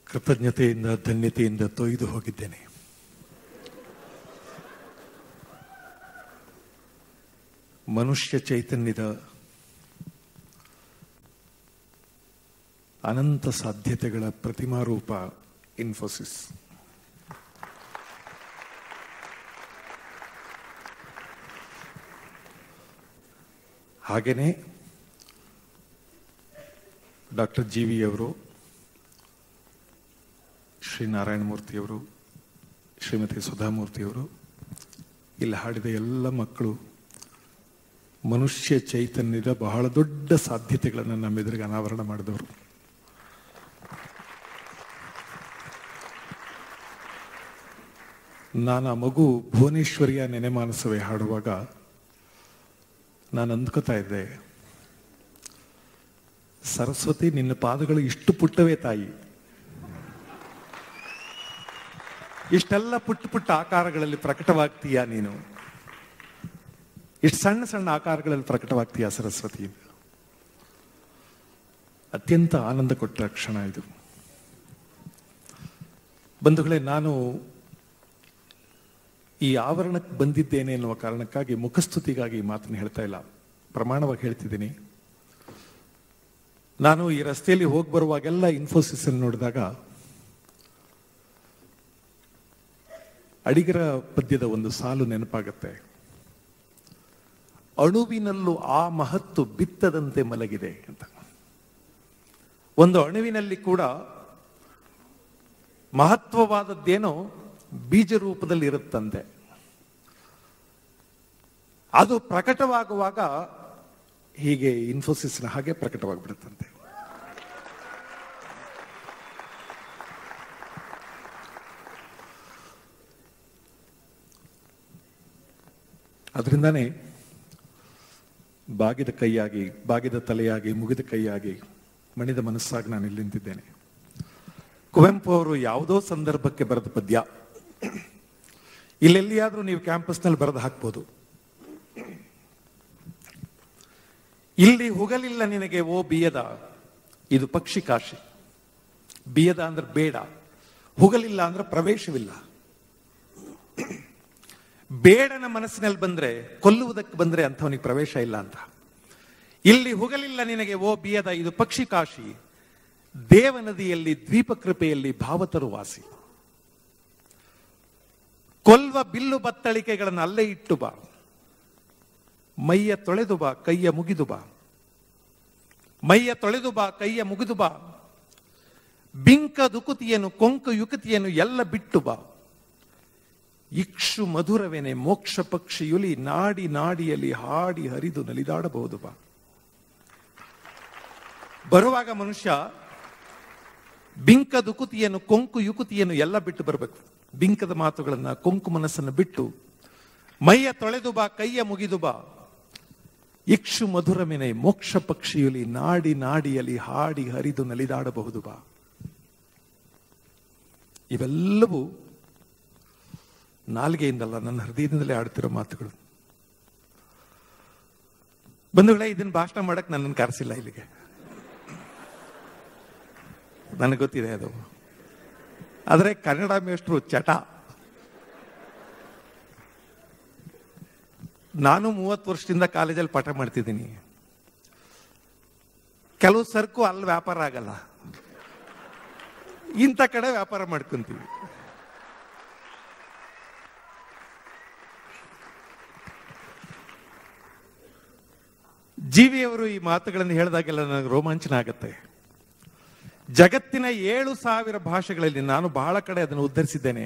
ಕೃತಜ್ಞತೆಯಿಂದ ಧನ್ಯತೆಯಿಂದ ತೊಯ್ದು ಹೋಗಿದ್ದೇನೆ. ಮನುಷ್ಯ ಚೈತನ್ಯದ ಅನಂತ ಸಾಧ್ಯತೆಗಳ ಪ್ರತಿಮಾ ರೂಪ ಇನ್ಫೋಸಿಸ್. ಹಾಗೆಯೇ ಡಾಕ್ಟರ್ GV ಅವರು, ಶ್ರೀ ನಾರಾಯಣಮೂರ್ತಿಯವರು, ಶ್ರೀಮತಿ ಸುಧಾಮೂರ್ತಿಯವರು, ಇಲ್ಲಿ ಹಾಡಿದ ಎಲ್ಲ ಮಕ್ಕಳು ಮನುಷ್ಯ ಚೈತನ್ಯದ ಬಹಳ ದೊಡ್ಡ ಸಾಧ್ಯತೆಗಳನ್ನು ನಮ್ಮೆದುರಿಗೆ ಅನಾವರಣ ಮಾಡಿದವರು. ನಾನು ಆ ಮಗು ಭುವನೇಶ್ವರಿಯ ನೆನೆಮಾನಸವೇ ಹಾಡುವಾಗ ನಾನು ಅಂದ್ಕೋತಾ ಇದ್ದೆ, ಸರಸ್ವತಿ, ನಿನ್ನ ಪಾದಗಳು ಇಷ್ಟು ಪುಟ್ಟವೇ ತಾಯಿ, ಇಷ್ಟೆಲ್ಲ ಪುಟ್ಟ ಪುಟ್ಟ ಆಕಾರಗಳಲ್ಲಿ ಪ್ರಕಟವಾಗ್ತೀಯಾ ನೀನು, ಇಷ್ಟು ಸಣ್ಣ ಸಣ್ಣ ಆಕಾರಗಳಲ್ಲಿ ಪ್ರಕಟವಾಗ್ತೀಯಾ ಸರಸ್ವತಿ. ಅತ್ಯಂತ ಆನಂದ ಕೊಟ್ಟ ಕ್ಷಣ ಇದು. ಬಂಧುಗಳೇ, ನಾನು ಈ ಆವರಣಕ್ಕೆ ಬಂದಿದ್ದೇನೆ ಎನ್ನುವ ಕಾರಣಕ್ಕಾಗಿ ಮುಖಸ್ತುತಿಗಾಗಿ ಮಾತನ್ನು ಹೇಳ್ತಾ ಇಲ್ಲ, ಪ್ರಮಾಣವಾಗಿ ಹೇಳ್ತಿದ್ದೀನಿ. ನಾನು ಈ ರಸ್ತೆಯಲ್ಲಿ ಹೋಗಿ ಬರುವಾಗೆಲ್ಲ ಇನ್ಫೋಸಿಸ್ ಅನ್ನು ನೋಡಿದಾಗ ಅಡಿಗರ ಪದ್ಯದ ಒಂದು ಸಾಲು ನೆನಪಾಗತ್ತೆ. ಅಣುವಿನಲ್ಲೂ ಆ ಮಹತ್ತು ಬಿತ್ತದಂತೆ ಮಲಗಿದೆ ಅಂತ. ಒಂದು ಅಣುವಿನಲ್ಲಿ ಕೂಡ ಮಹತ್ವವಾದದ್ದೇನೋ ಬೀಜ ರೂಪದಲ್ಲಿ ಇರುತ್ತಂತೆ. ಅದು ಪ್ರಕಟವಾಗುವಾಗ ಹೀಗೆ ಇನ್ಫೋಸಿಸ್ನ ಹಾಗೆ ಪ್ರಕಟವಾಗಿಬಿಡುತ್ತಂತೆ. ಅದರಿಂದಾನೇ ಬಾಗಿದ ಕೈಯಾಗಿ, ಬಾಗಿದ ತಲೆಯಾಗಿ, ಮುಗಿದ ಕೈಯಾಗಿ, ಮಣಿದ ಮನಸ್ಸಾಗಿ ನಾನು ಇಲ್ಲಿ ನಿಂತಿದ್ದೇನೆ. ಕುವೆಂಪು ಅವರು ಯಾವುದೋ ಸಂದರ್ಭಕ್ಕೆ ಬರೆದ ಪದ್ಯ ಇಲ್ಲೆಲ್ಲಿಯಾದ್ರೂ ನೀವು ಕ್ಯಾಂಪಸ್ನಲ್ಲಿ ಬರೆದು ಹಾಕ್ಬೋದು. ಇಲ್ಲಿ ಹುಗಲಿಲ್ಲ ನಿನಗೆ ಓ ಬಿಯದ, ಇದು ಪಕ್ಷಿ ಕಾಶಿ. ಬಿಯದ ಅಂದ್ರೆ ಬೇಡ, ಹುಗಲಿಲ್ಲ ಅಂದ್ರೆ ಪ್ರವೇಶವಿಲ್ಲ. ಬೇಡನ ಮನಸ್ಸಿನಲ್ಲಿ ಬಂದ್ರೆ, ಕೊಲ್ಲುವುದಕ್ಕೆ ಬಂದ್ರೆ ಅಂಥವನಿಗೆ ಪ್ರವೇಶ ಇಲ್ಲ ಅಂತ. ಇಲ್ಲಿ ಹುಗಲಿಲ್ಲ ನಿನಗೆ ಓ ಬಿಯದ, ಇದು ಪಕ್ಷಿ ಕಾಶಿ. ದೇವನದಿಯಲ್ಲಿ ದ್ವೀಪ ಕೃಪೆಯಲ್ಲಿ ಭಾವತರು ವಾಸಿ. ಕೊಲ್ವ ಬಿಲ್ಲು ಬತ್ತಳಿಕೆಗಳನ್ನು ಅಲ್ಲೇ ಇಟ್ಟು ಬಾ, ಮೈಯ ತೊಳೆದು ಬಾ, ಕೈಯ ಮುಗಿದು ಬಾ. ಮೈಯ ತೊಳೆದು ಬಾ, ಕೈಯ ಮುಗಿದು ಬಾ. ಬಿಂಕ ದುಕುತಿಯನ್ನು, ಕೊಂಕು ಯುಕತಿಯನ್ನು ಎಲ್ಲ ಬಿಟ್ಟು ಬಾ. ಇಕ್ಷು ಮಧುರವೇನೆ ಮೋಕ್ಷ ಪಕ್ಷಿಯುಲಿ, ನಾಡಿ ನಾಡಿಯಲ್ಲಿ ಹಾಡಿ ಹರಿದು ನಲಿದಾಡಬಹುದು ಬಾ. ಬರುವಾಗ ಮನುಷ್ಯ ಬಿಂಕ ದುಕುತಿಯನ್ನು, ಕೊಂಕು ಯುಕತಿಯನ್ನು ಎಲ್ಲ ಬಿಟ್ಟು ಬರಬೇಕು. ಬಿಂಕದ ಮಾತುಗಳನ್ನ, ಕೊಂಕು ಮನಸ್ಸನ್ನು ಬಿಟ್ಟು ಮೈಯ ತೊಳೆದು ಬಾ, ಕೈಯ ಮುಗಿದು ಬಾ. ಇಕ್ಷು ಮಧುರಮೆನೆ ಮೋಕ್ಷ ಪಕ್ಷಿಯುಲಿ, ನಾಡಿ ನಾಡಿಯಲ್ಲಿ ಹಾಡಿ ಹರಿದು ನಲಿದಾಡಬಹುದು ಬಾ. ಇವೆಲ್ಲವೂ ನಾಲ್ಗೆಯಿಂದಲ್ಲ, ನನ್ನ ಹೃದಯದಿಂದಲೇ ಆಡ್ತಿರೋ ಮಾತುಗಳು. ಬಂಧುಗಳೇ, ಇದನ್ನ ಭಾಷಣ ಮಾಡಕ್ ನನ್ನನ್ನು ಕರೆಸಿಲ್ಲ ಇಲ್ಲಿಗೆ, ನನಗೆ ಗೊತ್ತಿದೆ ಅದು. ಆದರೆ ಕನ್ನಡ ಮೇಷ್ಟ್ರು ಚಟ. ನಾನು 30 ವರ್ಷದಿಂದ ಕಾಲೇಜಲ್ಲಿ ಪಾಠ ಮಾಡ್ತಿದ್ದೀನಿ. ಕೆಲವು ಸರಕು ಅಲ್ಲಿ ವ್ಯಾಪಾರ ಆಗಲ್ಲ, ಇಂಥ ಕಡೆ ವ್ಯಾಪಾರ ಮಾಡ್ಕೊಂತೀವಿ. GV ಅವರು ಈ ಮಾತುಗಳನ್ನು ಹೇಳಿದಾಗೆಲ್ಲ ನನಗೆ ರೋಮಾಂಚನ ಆಗತ್ತೆ. ಜಗತ್ತಿನ 7,000 ಭಾಷೆಗಳಲ್ಲಿ ನಾನು ಬಹಳ ಕಡೆ ಅದನ್ನು ಉದ್ಧರಿಸಿದ್ದೇನೆ.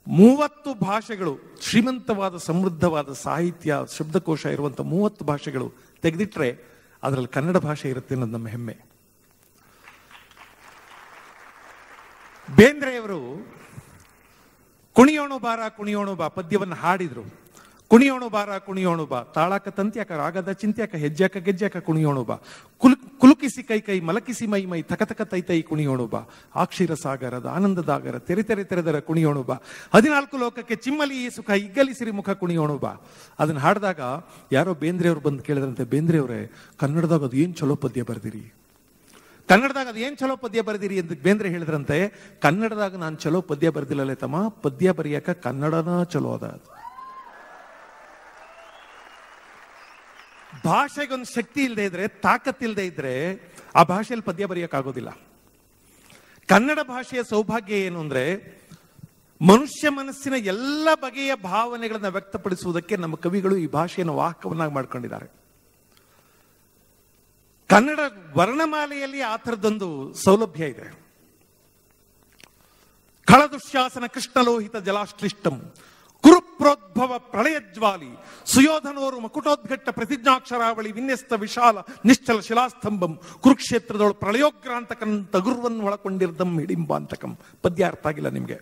30 ಭಾಷೆಗಳು, ಶ್ರೀಮಂತವಾದ ಸಮೃದ್ಧವಾದ ಸಾಹಿತ್ಯ ಶಬ್ದಕೋಶ ಇರುವಂತಹ 30 ಭಾಷೆಗಳು ತೆಗೆದಿಟ್ರೆ ಅದರಲ್ಲಿ ಕನ್ನಡ ಭಾಷೆ ಇರುತ್ತೆ ಅನ್ನೋದು ನಮ್ಮ ಹೆಮ್ಮೆ. ಬೇಂದ್ರೆಯವರು ಕುಣಿಯೋಣು ಬಾರ ಕುಣಿಯೋಣು ಬಾ ಪದ್ಯವನ್ನು ಹಾಡಿದ್ರು. ಕುಣಿಯೋಣು ಬಾರ ಕುಣಿಯೋಣು ಬಾ, ತಾಳಾಕ ತಂತ್ಯಾಕ ರಾಗದ ಚಿಂತ್ಯಾಕ ಹೆಜ್ಜಾಕ ಗೆಜ್ಜಾಕ ಕುಣಿಯೋಣು ಬಾ. ಕುಲುಕಿಸಿ ಕೈ ಕೈ ಮಲಕಿಸಿ ಮೈ ಮೈ ತಕತಕ ತೈ ತೈ ಕುಣಿಯೋಣು ಬಾ. ಆಕ್ಷಿರ ಸಾಗರದ ಆನಂದದಾಗರ ತೆರೆ ತೆರೆ ತೆರೆದರ ಕುಣಿಯೋಣು ಬಾ. 14 ಲೋಕಕ್ಕೆ ಚಿಮ್ಮಲಿ ಈ ಸುಖ ಇಗ್ಗಲಿಸಿರಿ ಮುಖ ಕುಣಿಯೋಣು ಬಾ. ಅದನ್ನ ಹಾಡಿದಾಗ ಯಾರೋ ಬೇಂದ್ರೆಯವರು ಬಂದು ಕೇಳಿದ್ರಂತೆ, ಬೇಂದ್ರೆಯವರೇ, ಕನ್ನಡದಾಗ ಅದು ಏನ್ ಚಲೋ ಪದ್ಯ ಬರ್ದಿರಿ. ಕನ್ನಡದಾಗ ಅದೇನ್ ಚಲೋ ಪದ್ಯ ಬರೆದಿರಿ ಅಂತ ಬೇಂದ್ರೆ ಹೇಳಿದ್ರಂತೆ, ಕನ್ನಡದಾಗ ನಾನು ಚಲೋ ಪದ್ಯ ಬರೆದಿಲ್ಲಲೇ ತಮ್ಮ, ಪದ್ಯ ಬರೆಯಕ ಕನ್ನಡನ ಚಲೋ ಅದ. ಭಾಷೆಗೊಂದು ಶಕ್ತಿ ಇಲ್ಲದೆ ಇದ್ರೆ, ತಾಕತ್ತಿಲ್ಲದೆ ಇದ್ರೆ ಆ ಭಾಷೆಯಲ್ಲಿ ಪದ್ಯ ಬರೆಯಕ್ಕಾಗೋದಿಲ್ಲ. ಕನ್ನಡ ಭಾಷೆಯ ಸೌಭಾಗ್ಯ ಏನು ಅಂದ್ರೆ, ಮನುಷ್ಯ ಮನಸ್ಸಿನ ಎಲ್ಲ ಬಗೆಯ ಭಾವನೆಗಳನ್ನ ವ್ಯಕ್ತಪಡಿಸುವುದಕ್ಕೆ ನಮ್ಮ ಕವಿಗಳು ಈ ಭಾಷೆಯನ್ನು ವಾಹಕವನ್ನಾಗಿ ಮಾಡ್ಕೊಂಡಿದ್ದಾರೆ. ಕನ್ನಡ ವರ್ಣಮಾಲೆಯಲ್ಲಿ ಆ ಥರದೊಂದು ಸೌಲಭ್ಯ ಇದೆ. ಖಳದುಶ್ಯಾಸನ ಕೃಷ್ಣಲೋಹಿತ ಜಲಾಶ್ಲಿಷ್ಟಂ ಕುರುಪ್ರೋದ್ಭವ ಪ್ರಳಯಜ್ವಾಲಿ ಸುಯೋಧನೋರು ಮಕುಟೋದ್ಘಟ್ಟ ಪ್ರತಿಜ್ಞಾಕ್ಷರಾವಳಿ ವಿನ್ಯಸ್ತ ವಿಶಾಲ ನಿಶ್ಚಲ ಶಿಲಾಸ್ತಂಭಂ ಕುರುಕ್ಷೇತ್ರದೊಳು ಪ್ರಳಯೋಗ್ರಾಂತಕಂ ತಗುರ್ವನ್ನು ಒಳಕೊಂಡಿರ್ದಂ ಹಿಡಿಂಬಾಂತಕಂ. ಪದ್ಯ ಅರ್ಥ ಆಗಿಲ್ಲ ನಿಮ್ಗೆ?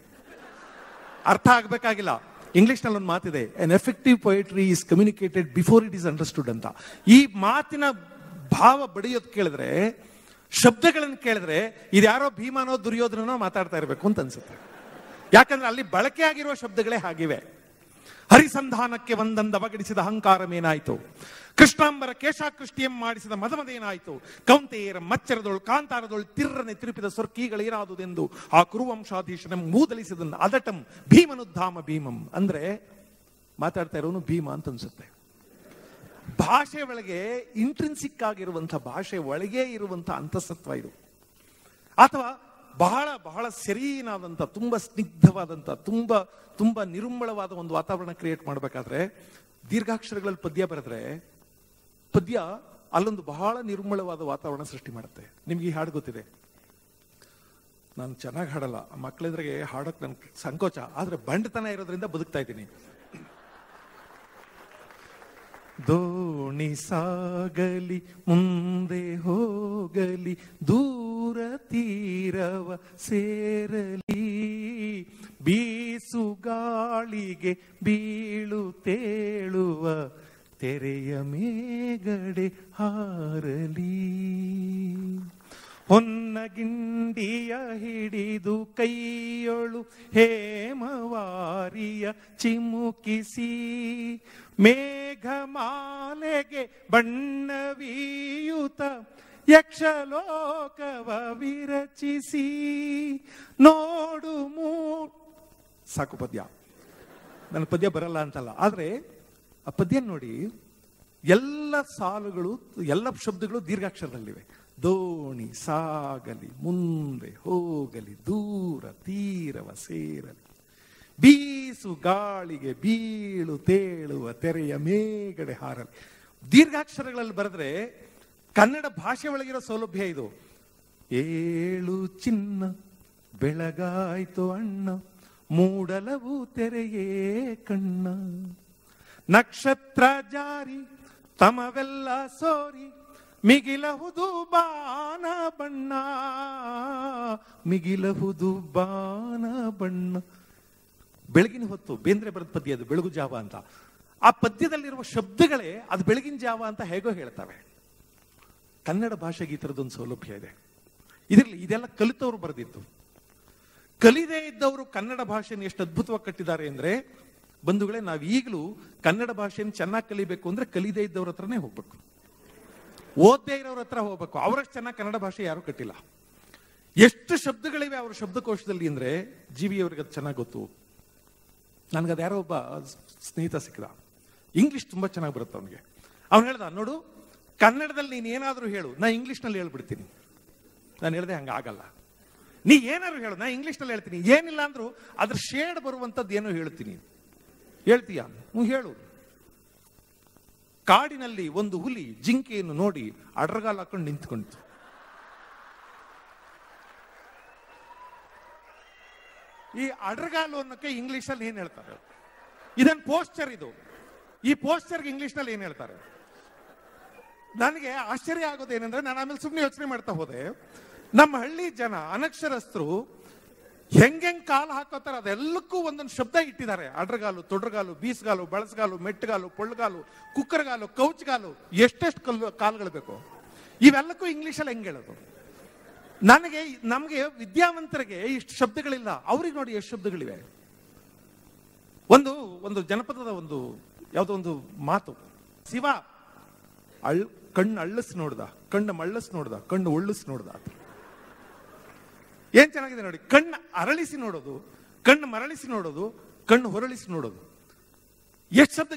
ಅರ್ಥ ಆಗ್ಬೇಕಾಗಿಲ್ಲ. ಇಂಗ್ಲಿಷ್ ನಲ್ಲಿ ಒಂದು ಮಾತಿದೆ, N effective poetry is communicated before it is understood ಅಂತ. ಈ ಮಾತಿನ ಭಾವ ಬಡಿಯೋದು ಕೇಳಿದ್ರೆ, ಶಬ್ದಗಳನ್ನು ಕೇಳಿದ್ರೆ, ಇದ್ಯಾರೋ ಭೀಮನೋ ದುರ್ಯೋಧನನೋ ಮಾತಾಡ್ತಾ ಇರಬೇಕು ಅಂತ ಅನ್ಸುತ್ತೆ. ಯಾಕಂದ್ರೆ ಅಲ್ಲಿ ಬಳಕೆ ಆಗಿರುವ ಶಬ್ದಗಳೇ ಹಾಗಿವೆ. ಹರಿಸಂಧಾನಕ್ಕೆ ಒಂದಂದವಗಡಿಸಿದ ಅಹಂಕಾರಮೇನಾಯ್ತು, ಕೃಷ್ಣಾಂಬರ ಕೇಶಾಕೃಷ್ಟಿಯಂ ಮಾಡಿಸಿದ ಮದಮದೇನಾಯ್ತು, ಕೌಂತೆಯರ ಮಚ್ಚರದೊಳು ಕಾಂತಾರದೊಳು ತಿರ್ರನೆ ತಿರುಪಿದ ಸ್ವರ್ಕೀಗಳೇನಾದುದೆಂದು ಆ ಕುರುವಂಶಾಧೀಶನ ಮೂದಲಿಸಿದನ್ನು ಅದಟಂ ಭೀಮನುದ್ಧಾಮ ಭೀಮಂ. ಅಂದ್ರೆ ಮಾತಾಡ್ತಾ ಇರೋನು ಭೀಮ ಅಂತ ಅನ್ಸುತ್ತೆ. ಭಾಷೆ ಒಳಗೆ ಇಂಟ್ರಿನ್ಸಿಕ್ ಆಗಿರುವಂತಹ, ಭಾಷೆ ಒಳಗೆ ಇರುವಂತಹ ಅಂತಸತ್ವ ಇದು. ಅಥವಾ ಬಹಳ ಬಹಳ ಸೆರೀನಾದಂಥ, ತುಂಬಾ ಸ್ನಿಗ್ಧವಾದಂಥ, ತುಂಬಾ ತುಂಬಾ ನಿರುಮ್ಮಳವಾದ ಒಂದು ವಾತಾವರಣ ಕ್ರಿಯೇಟ್ ಮಾಡಬೇಕಾದ್ರೆ ದೀರ್ಘಾಕ್ಷರಗಳಲ್ಲಿ ಪದ್ಯ ಬರೆದ್ರೆ ಪದ್ಯ ಅಲ್ಲೊಂದು ಬಹಳ ನಿರ್ಮಳವಾದ ವಾತಾವರಣ ಸೃಷ್ಟಿ ಮಾಡುತ್ತೆ. ನಿಮ್ಗೆ ಈ ಹಾಡು ಗೊತ್ತಿದೆ, ನಾನು ಚೆನ್ನಾಗಿ ಹಾಡಲ್ಲ, ಮಕ್ಕಳಿದ್ರಿಗೆ ಹಾಡೋಕೆ ನನ್ಗೆ ಸಂಕೋಚ, ಆದ್ರೆ ಬಂಡತನ ಇರೋದ್ರಿಂದ ಬದುಕ್ತಾ ಇದ್ದೀನಿ. ದೋಣಿ ಸಾಗಲಿ ಮುಂದೆ ಹೋಗಲಿ ದೂರ ತೀರವ ಸೇರಲಿ, ಬೀಸುಗಾಳಿಗೆ ಬೀಳು ತೇಳುವ ತೆರೆಯ ಮೇಗಡೆ ಹಾರಲಿ, ಹೊನ್ನಗಿಂಡಿಯ ಹಿಡಿದು ಕೈಯೊಳು ಹೇಮವಾರಿಯ ಚಿಮುಕಿಸಿ, ಮೇಘಮಾಲೆಗೆ ಬಣ್ಣವೀಯುತ ಯಕ್ಷಲೋಕವ ವಿರಚಿಸಿ, ನೋಡು ಸಾಕು ಪದ್ಯ. ನನ್ನ ಪದ್ಯ ಬರಲ್ಲ ಅಂತಲ್ಲ, ಆದ್ರೆ ಆ ಪದ್ಯ ನೋಡಿ, ಎಲ್ಲ ಸಾಲುಗಳು, ಎಲ್ಲ ಶಬ್ದಗಳು ದೀರ್ಘಾಕ್ಷರದಲ್ಲಿವೆ. ದೋಣಿ ಸಾಗಲಿ ಮುಂದೆ ಹೋಗಲಿ ದೂರ ತೀರವ ಸೇರಲಿ, ಬೀಸು ಗಾಳಿಗೆ ಬೀಳು ತೇಳುವ ತೆರೆಯ ಮೇಗಡೆ ಹಾರಲಿ. ದೀರ್ಘಾಕ್ಷರಗಳಲ್ಲಿ ಬರೆದ್ರೆ ಕನ್ನಡ ಭಾಷೆ ಒಳಗಿರೋ ಸೌಲಭ್ಯ ಇದು. ಏಳು ಚಿನ್ನ ಬೆಳಗಾಯ್ತು ಅಣ್ಣ, ಮೂಡಲವು ತೆರೆಯೇ ಕಣ್ಣ, ನಕ್ಷತ್ರ ಜಾರಿ ತಮವೆಲ್ಲ ಸೋರಿ, ಮಿಗಿಲಹುದು ಬಾನ ಬಣ್ಣ, ಮಿಗಿಲಹುದು ಬಾನ ಬಣ್ಣ. ಬೆಳಗಿನ ಹೊತ್ತು ಬೇಂದ್ರೆ ಬರೆದ ಪದ್ಯ ಅದು, ಬೆಳಗು ಜಾವ ಅಂತ. ಆ ಪದ್ಯದಲ್ಲಿರುವ ಶಬ್ದಗಳೇ ಅದು ಬೆಳಗಿನ ಜಾವ ಅಂತ ಹೇಗೋ ಹೇಳ್ತವೆ. ಕನ್ನಡ ಭಾಷೆಗೆ ಈ ಥರದೊಂದು ಸೌಲಭ್ಯ ಇದೆ. ಇದರಲ್ಲಿ ಇದೆಲ್ಲ ಕಲಿತವರು ಬರೆದಿದ್ದು. ಕಲಿದೇ ಇದ್ದವರು ಕನ್ನಡ ಭಾಷೆಯನ್ನು ಎಷ್ಟು ಅದ್ಭುತವಾಗಿ ಕಟ್ಟಿದ್ದಾರೆ ಅಂದ್ರೆ, ಬಂಧುಗಳೇ, ನಾವು ಈಗಲೂ ಕನ್ನಡ ಭಾಷೆಯನ್ನು ಚೆನ್ನಾಗಿ ಕಲಿಬೇಕು ಅಂದ್ರೆ ಕಲಿದೇ ಇದ್ದವ್ರ ಹತ್ರನೇ ಹೋಗ್ಬೇಕು, ಓದ್ದೇ ಇರೋರ ಹತ್ರ ಹೋಗ್ಬೇಕು. ಅವರಷ್ಟು ಚೆನ್ನಾಗಿ ಕನ್ನಡ ಭಾಷೆ ಯಾರು ಕಟ್ಟಿಲ್ಲ. ಎಷ್ಟು ಶಬ್ದಗಳಿವೆ ಅವರ ಶಬ್ದಕೋಶದಲ್ಲಿ ಅಂದ್ರೆ ಜೀವಿಯವರಿಗೆ ಅದು ಚೆನ್ನಾಗಿ ಗೊತ್ತು. ನನ್ಗದು ಯಾರೋ ಒಬ್ಬ ಸ್ನೇಹಿತ ಸಿಕ್ಕದ, ಇಂಗ್ಲಿಷ್ ತುಂಬಾ ಚೆನ್ನಾಗಿ ಬರುತ್ತೆ ಅವನಿಗೆ. ಅವ್ನು ಹೇಳ್ದ, ನೋಡು ಕನ್ನಡದಲ್ಲಿ ನೀನು ಏನಾದರೂ ಹೇಳು, ನಾ ಇಂಗ್ಲಿಷ್ನಲ್ಲಿ ಹೇಳ್ಬಿಡ್ತೀನಿ. ನಾನು ಹೇಳಿದೆ, ಹಂಗಾಗಲ್ಲ, ನೀ ಏನಾದ್ರು ಹೇಳು, ನಾ ಇಂಗ್ಲಿಷ್ನಲ್ಲಿ ಹೇಳ್ತೀನಿ. ಏನಿಲ್ಲ ಅಂದ್ರು ಅದ್ರ ಶೇಡ್ ಬರುವಂಥದ್ದು ಏನೋ ಹೇಳ್ತೀನಿ. ಹೇಳ್ತೀಯ? ಹೇಳು. ಕಾಡಿನಲ್ಲಿ ಒಂದು ಹುಲಿ ಜಿಂಕೆಯನ್ನು ನೋಡಿ ಅಡ್ರಗಾಲ್ ಹಾಕೊಂಡು ನಿಂತ್ಕೊಂಡಿತು. ಈ ಅಡ್ರಗಾಲು ಅನ್ನೋಕೆ ಇಂಗ್ಲಿಷಲ್ಲಿ ಏನ್ ಹೇಳ್ತಾರೆ? ಇದನ್ ಪೋಸ್ಚರ್. ಇದು ಈ ಪೋಸ್ಚರ್ಗೆ ಇಂಗ್ಲಿಷ್ನಲ್ಲಿ ಏನ್ ಹೇಳ್ತಾರೆ? ನನಗೆ ಆಶ್ಚರ್ಯ ಆಗೋದೇನೆಂದ್ರೆ, ನಾನು ಆಮೇಲೆ ಸುಮ್ಮನೆ ಯೋಚನೆ ಮಾಡ್ತಾ ಹೋದೆ, ನಮ್ಮ ಹಳ್ಳಿ ಜನ ಅನಕ್ಷರಸ್ಥರು ಹೆಂಗೆಂಗ್ ಕಾಲು ಹಾಕೋತಾರೆ ಅದೆಲ್ಲಕ್ಕೂ ಒಂದೊಂದು ಶಬ್ದ ಇಟ್ಟಿದ್ದಾರೆ. ಅಡ್ರಗಾಲು, ತೊಡ್ರಗಾಲು, ಬೀಸ್ಗಾಲು, ಬಳಸ್ಗಾಲು, ಮೆಟ್ಟಗಾಲು, ಪೊಳ್ಳಗಾಲು, ಕುಕ್ಕರ್ಗಾಲು, ಕೌಚ್ಗಾಲು, ಎಷ್ಟೆಷ್ಟು ಕಾಲುಗಳು ಬೇಕು. ಇವೆಲ್ಲಕ್ಕೂ ಇಂಗ್ಲಿಷಲ್ಲಿ ಹೆಂಗ್ ಹೇಳೋದು? ನಮಗೆ ವಿದ್ಯಾವಂತರಿಗೆ ಇಷ್ಟು ಶಬ್ದಗಳಿಲ್ಲ, ಅವ್ರಿಗೆ ನೋಡಿ ಎಷ್ಟು ಶಬ್ದಗಳಿವೆ. ಒಂದು ಜನಪದದ ಒಂದು ಯಾವುದೋ ಒಂದು ಮಾತು, ಶಿವ ಕಣ್ಣು ಅಳ್ಳಸ್ ನೋಡ್ದ, ಕಣ್ಣು ಮಳ್ಳಸ್ ನೋಡ್ದ, ಕಣ್ಣು ಒಳ್ಳಸ್ ನೋಡ್ದ. ಏನ್ ಚೆನ್ನಾಗಿದೆ ನೋಡಿ. ಕಣ್ಣು ಅರಳಿಸಿ ನೋಡೋದು, ಕಣ್ಣು ಮರಳಿಸಿ ನೋಡೋದು, ಕಣ್ಣು ಹೊರಳಿಸಿ ನೋಡೋದು. ಎಷ್ಟು ಶಬ್ದ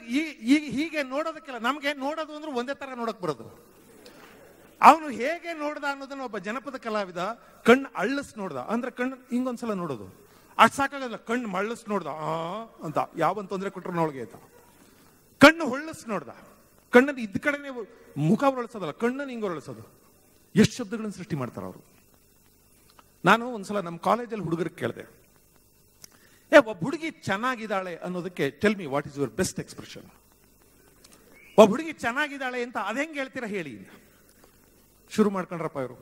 ಹೀಗೆ ನೋಡೋದಕ್ಕೆಲ್ಲ. ನಮ್ಗೆ ನೋಡೋದು ಅಂದ್ರೆ ಒಂದೇ ತರ ನೋಡಕ್ ಬರೋದು. ಅವನು ಹೇಗೆ ನೋಡ್ದ ಅನ್ನೋದನ್ನ ಒಬ್ಬ ಜನಪದ ಕಲಾವಿದ ಕಣ್ಣು ಅಳ್ಳಸ್ ನೋಡ್ದ ಅಂದ್ರೆ ಕಣ್ಣು ಹಿಂಗೊಂದ್ಸಲ ನೋಡೋದು. ಅಷ್ಟು ಸಾಕಾಗಲ್ಲ. ಕಣ್ಣು ಮಳ್ಳಸ್ ನೋಡ್ದ ಅಂತ ಯಾವನ್ ತೊಂದರೆ ಕೊಟ್ಟರು ನೋಳ್ಗೆ ಆಯ್ತಾ. ಕಣ್ಣು ಹೊಳ್ಳಸ್ ನೋಡ್ದ, ಕಣ್ಣನ್ನು ಇದ್ದ ಕಡೆನೆ ಮುಖ ಹೊರಳಿಸೋದಲ್ಲ, ಕಣ್ಣನ್ನು ಹಿಂಗೆ ಹೊರಳಿಸೋದು. ಎಷ್ಟು ಶಬ್ದಗಳನ್ನು ಸೃಷ್ಟಿ ಮಾಡ್ತಾರೆ ಅವರು. ನಾನು ಒಂದ್ಸಲ ನಮ್ಮ ಕಾಲೇಜಲ್ಲಿ ಹುಡುಗರಿಗೆ ಕೇಳಿದೆ, ಒಬ್ಬ ಹುಡುಗಿ ಚೆನ್ನಾಗಿದ್ದಾಳೆ ಅನ್ನೋದಕ್ಕೆ tell me what is your best expression. ಒಬ್ಬ ಹುಡುಗಿ ಚೆನ್ನಾಗಿದ್ದಾಳೆ ಅಂತ ಅದ್ ಹೆಂಗೆ ಹೇಳ್ತೀರಾ ಹೇಳಿ. ಶುರು ಮಾಡ್ಕೊಂಡ್ರಪ್ಪ ಇವರು.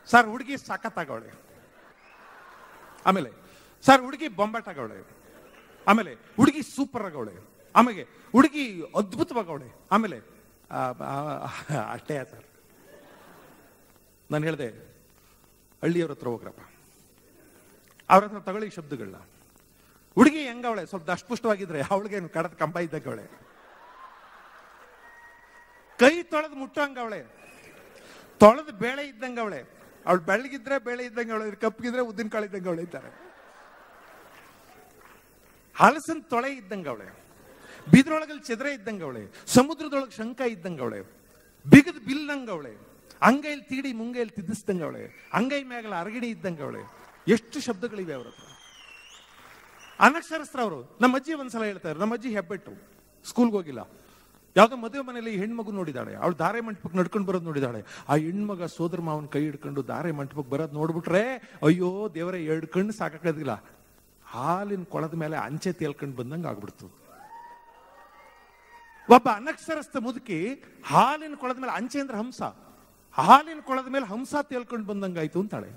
ಸರ್ ಹುಡುಗಿ ಸಖತ್ತಾಗವಳೆ, ಆಮೇಲೆ ಸರ್ ಹುಡುಗಿ ಬೊಂಬಾಟಾಗವಳೆ, ಆಮೇಲೆ ಹುಡುಗಿ ಸೂಪರ್ ಆಗವಳೆ, ಆಮೇಲೆ ಹುಡುಗಿ ಅದ್ಭುತವಾಗವಳೆ, ಆಮೇಲೆ ಅಷ್ಟೇ ಸರ್. ನಾನು ಹೇಳಿದೆ, ಹಳ್ಳಿಯವ್ರ ಹತ್ರ ಹೋಗ್ರಪ್ಪ, ಅವ್ರ ಹತ್ರ ತಗೊಳ್ಳಿ ಶಬ್ದಗಳನ್ನ. ಹುಡುಗಿ ಹೆಂಗವಳೆ, ಸ್ವಲ್ಪ ದಷ್ಟಪುಷ್ಟವಾಗಿದ್ರೆ ಅವಳಿಗೆ ಕಡದ ಕಂಬ ಇದ್ದಂಗವಳೆ, ಕೈ ತೊಳೆದು ಮುಟ್ಟಂಗವಳೆ, ತೊಳೆದು ಬೇಳೆ ಇದ್ದಂಗವಳೆ, ಅವಳು ಬೆಳಗಿದ್ರೆ ಬೇಳೆ ಇದ್ದಂಗವಳೆ, ಕಪ್ಪಗಿದ್ರೆ ಉದ್ದಿನ ಕಾಳು ಇದ್ದಂಗವಳೆ ಇದ್ದಾರೆ. ಹಲಸನ್ ತೊಳೆ ಇದ್ದಂಗವಳೆ, ಬಿದ್ರೊಳಗಲ್ಲಿ ಚೆದ್ರೆ ಇದ್ದಂಗವಳೆ, ಸಮುದ್ರದೊಳಗೆ ಶಂಕ ಇದ್ದಂಗವಳೆ, ಬಿಗದ್ ಬಿಲ್ಲಂಗವಳೆ, ಅಂಗೈಲಿ ತೀಡಿ ಮುಂಗೈಲಿ ತಿದ್ದಿಸ್ದಂಗವಳೆ, ಅಂಗೈ ಮ್ಯಾಗಲ ಅರಗಿಣಿ ಇದ್ದಂಗವಳೆ. ಎಷ್ಟು ಶಬ್ದಗಳಿವೆ ಅವ್ರ ಹತ್ರ. ಅನಕ್ಷರಸ್ತ್ರ ಅವರು. ನಮ್ಮ ಅಜ್ಜಿ ಒಂದ್ಸಲ ಹೇಳ್ತಾರೆ, ನಮ್ಮ ಅಜ್ಜಿ ಹೆಬ್ಬೆಟ್ಟು, ಸ್ಕೂಲ್ಗೆ ಹೋಗಿಲ್ಲ. ಯಾವ್ದೋ ಮದುವೆ ಮನೆಯಲ್ಲಿ ಹೆಣ್ಮಗು ನೋಡಿದಾಳೆ, ಅವಳು ಧಾರೆ ಮಂಟಪಕ್ಕೆ ನಡ್ಕೊಂಡು ಬರೋದು ನೋಡಿದಾಳೆ. ಆ ಹೆಣ್ಮಗ ಸೋದರ ಮಾವನ ಕೈ ಹಿಡ್ಕೊಂಡು ಧಾರೆ ಮಂಟಪಕ್ಕೆ ಬರೋದು ನೋಡ್ಬಿಟ್ರೆ ಅಯ್ಯೋ ದೇವರೇ, 2 ಕಣ್ಣು ಸಾಕಾಗೋದಿಲ್ಲ. ಹಾಲಿನ ಕೊಳದ ಮೇಲೆ ಅಂಚೆ ತೇಲ್ಕೊಂಡು ಬಂದಂಗೆ ಆಗ್ಬಿಡ್ತು. ಒಬ್ಬ ಅನಕ್ಷರಸ್ಥ ಮುದುಕಿ ಹಾಲಿನ ಕೊಳದ ಮೇಲೆ, ಅಂಚೆ ಅಂದ್ರೆ ಹಂಸ, ಹಾಲಿನ ಕೊಳದ ಮೇಲೆ ಹಂಸ ತೇಲ್ಕೊಂಡು ಬಂದಂಗಾಯ್ತು ಅಂತಾಳೆ.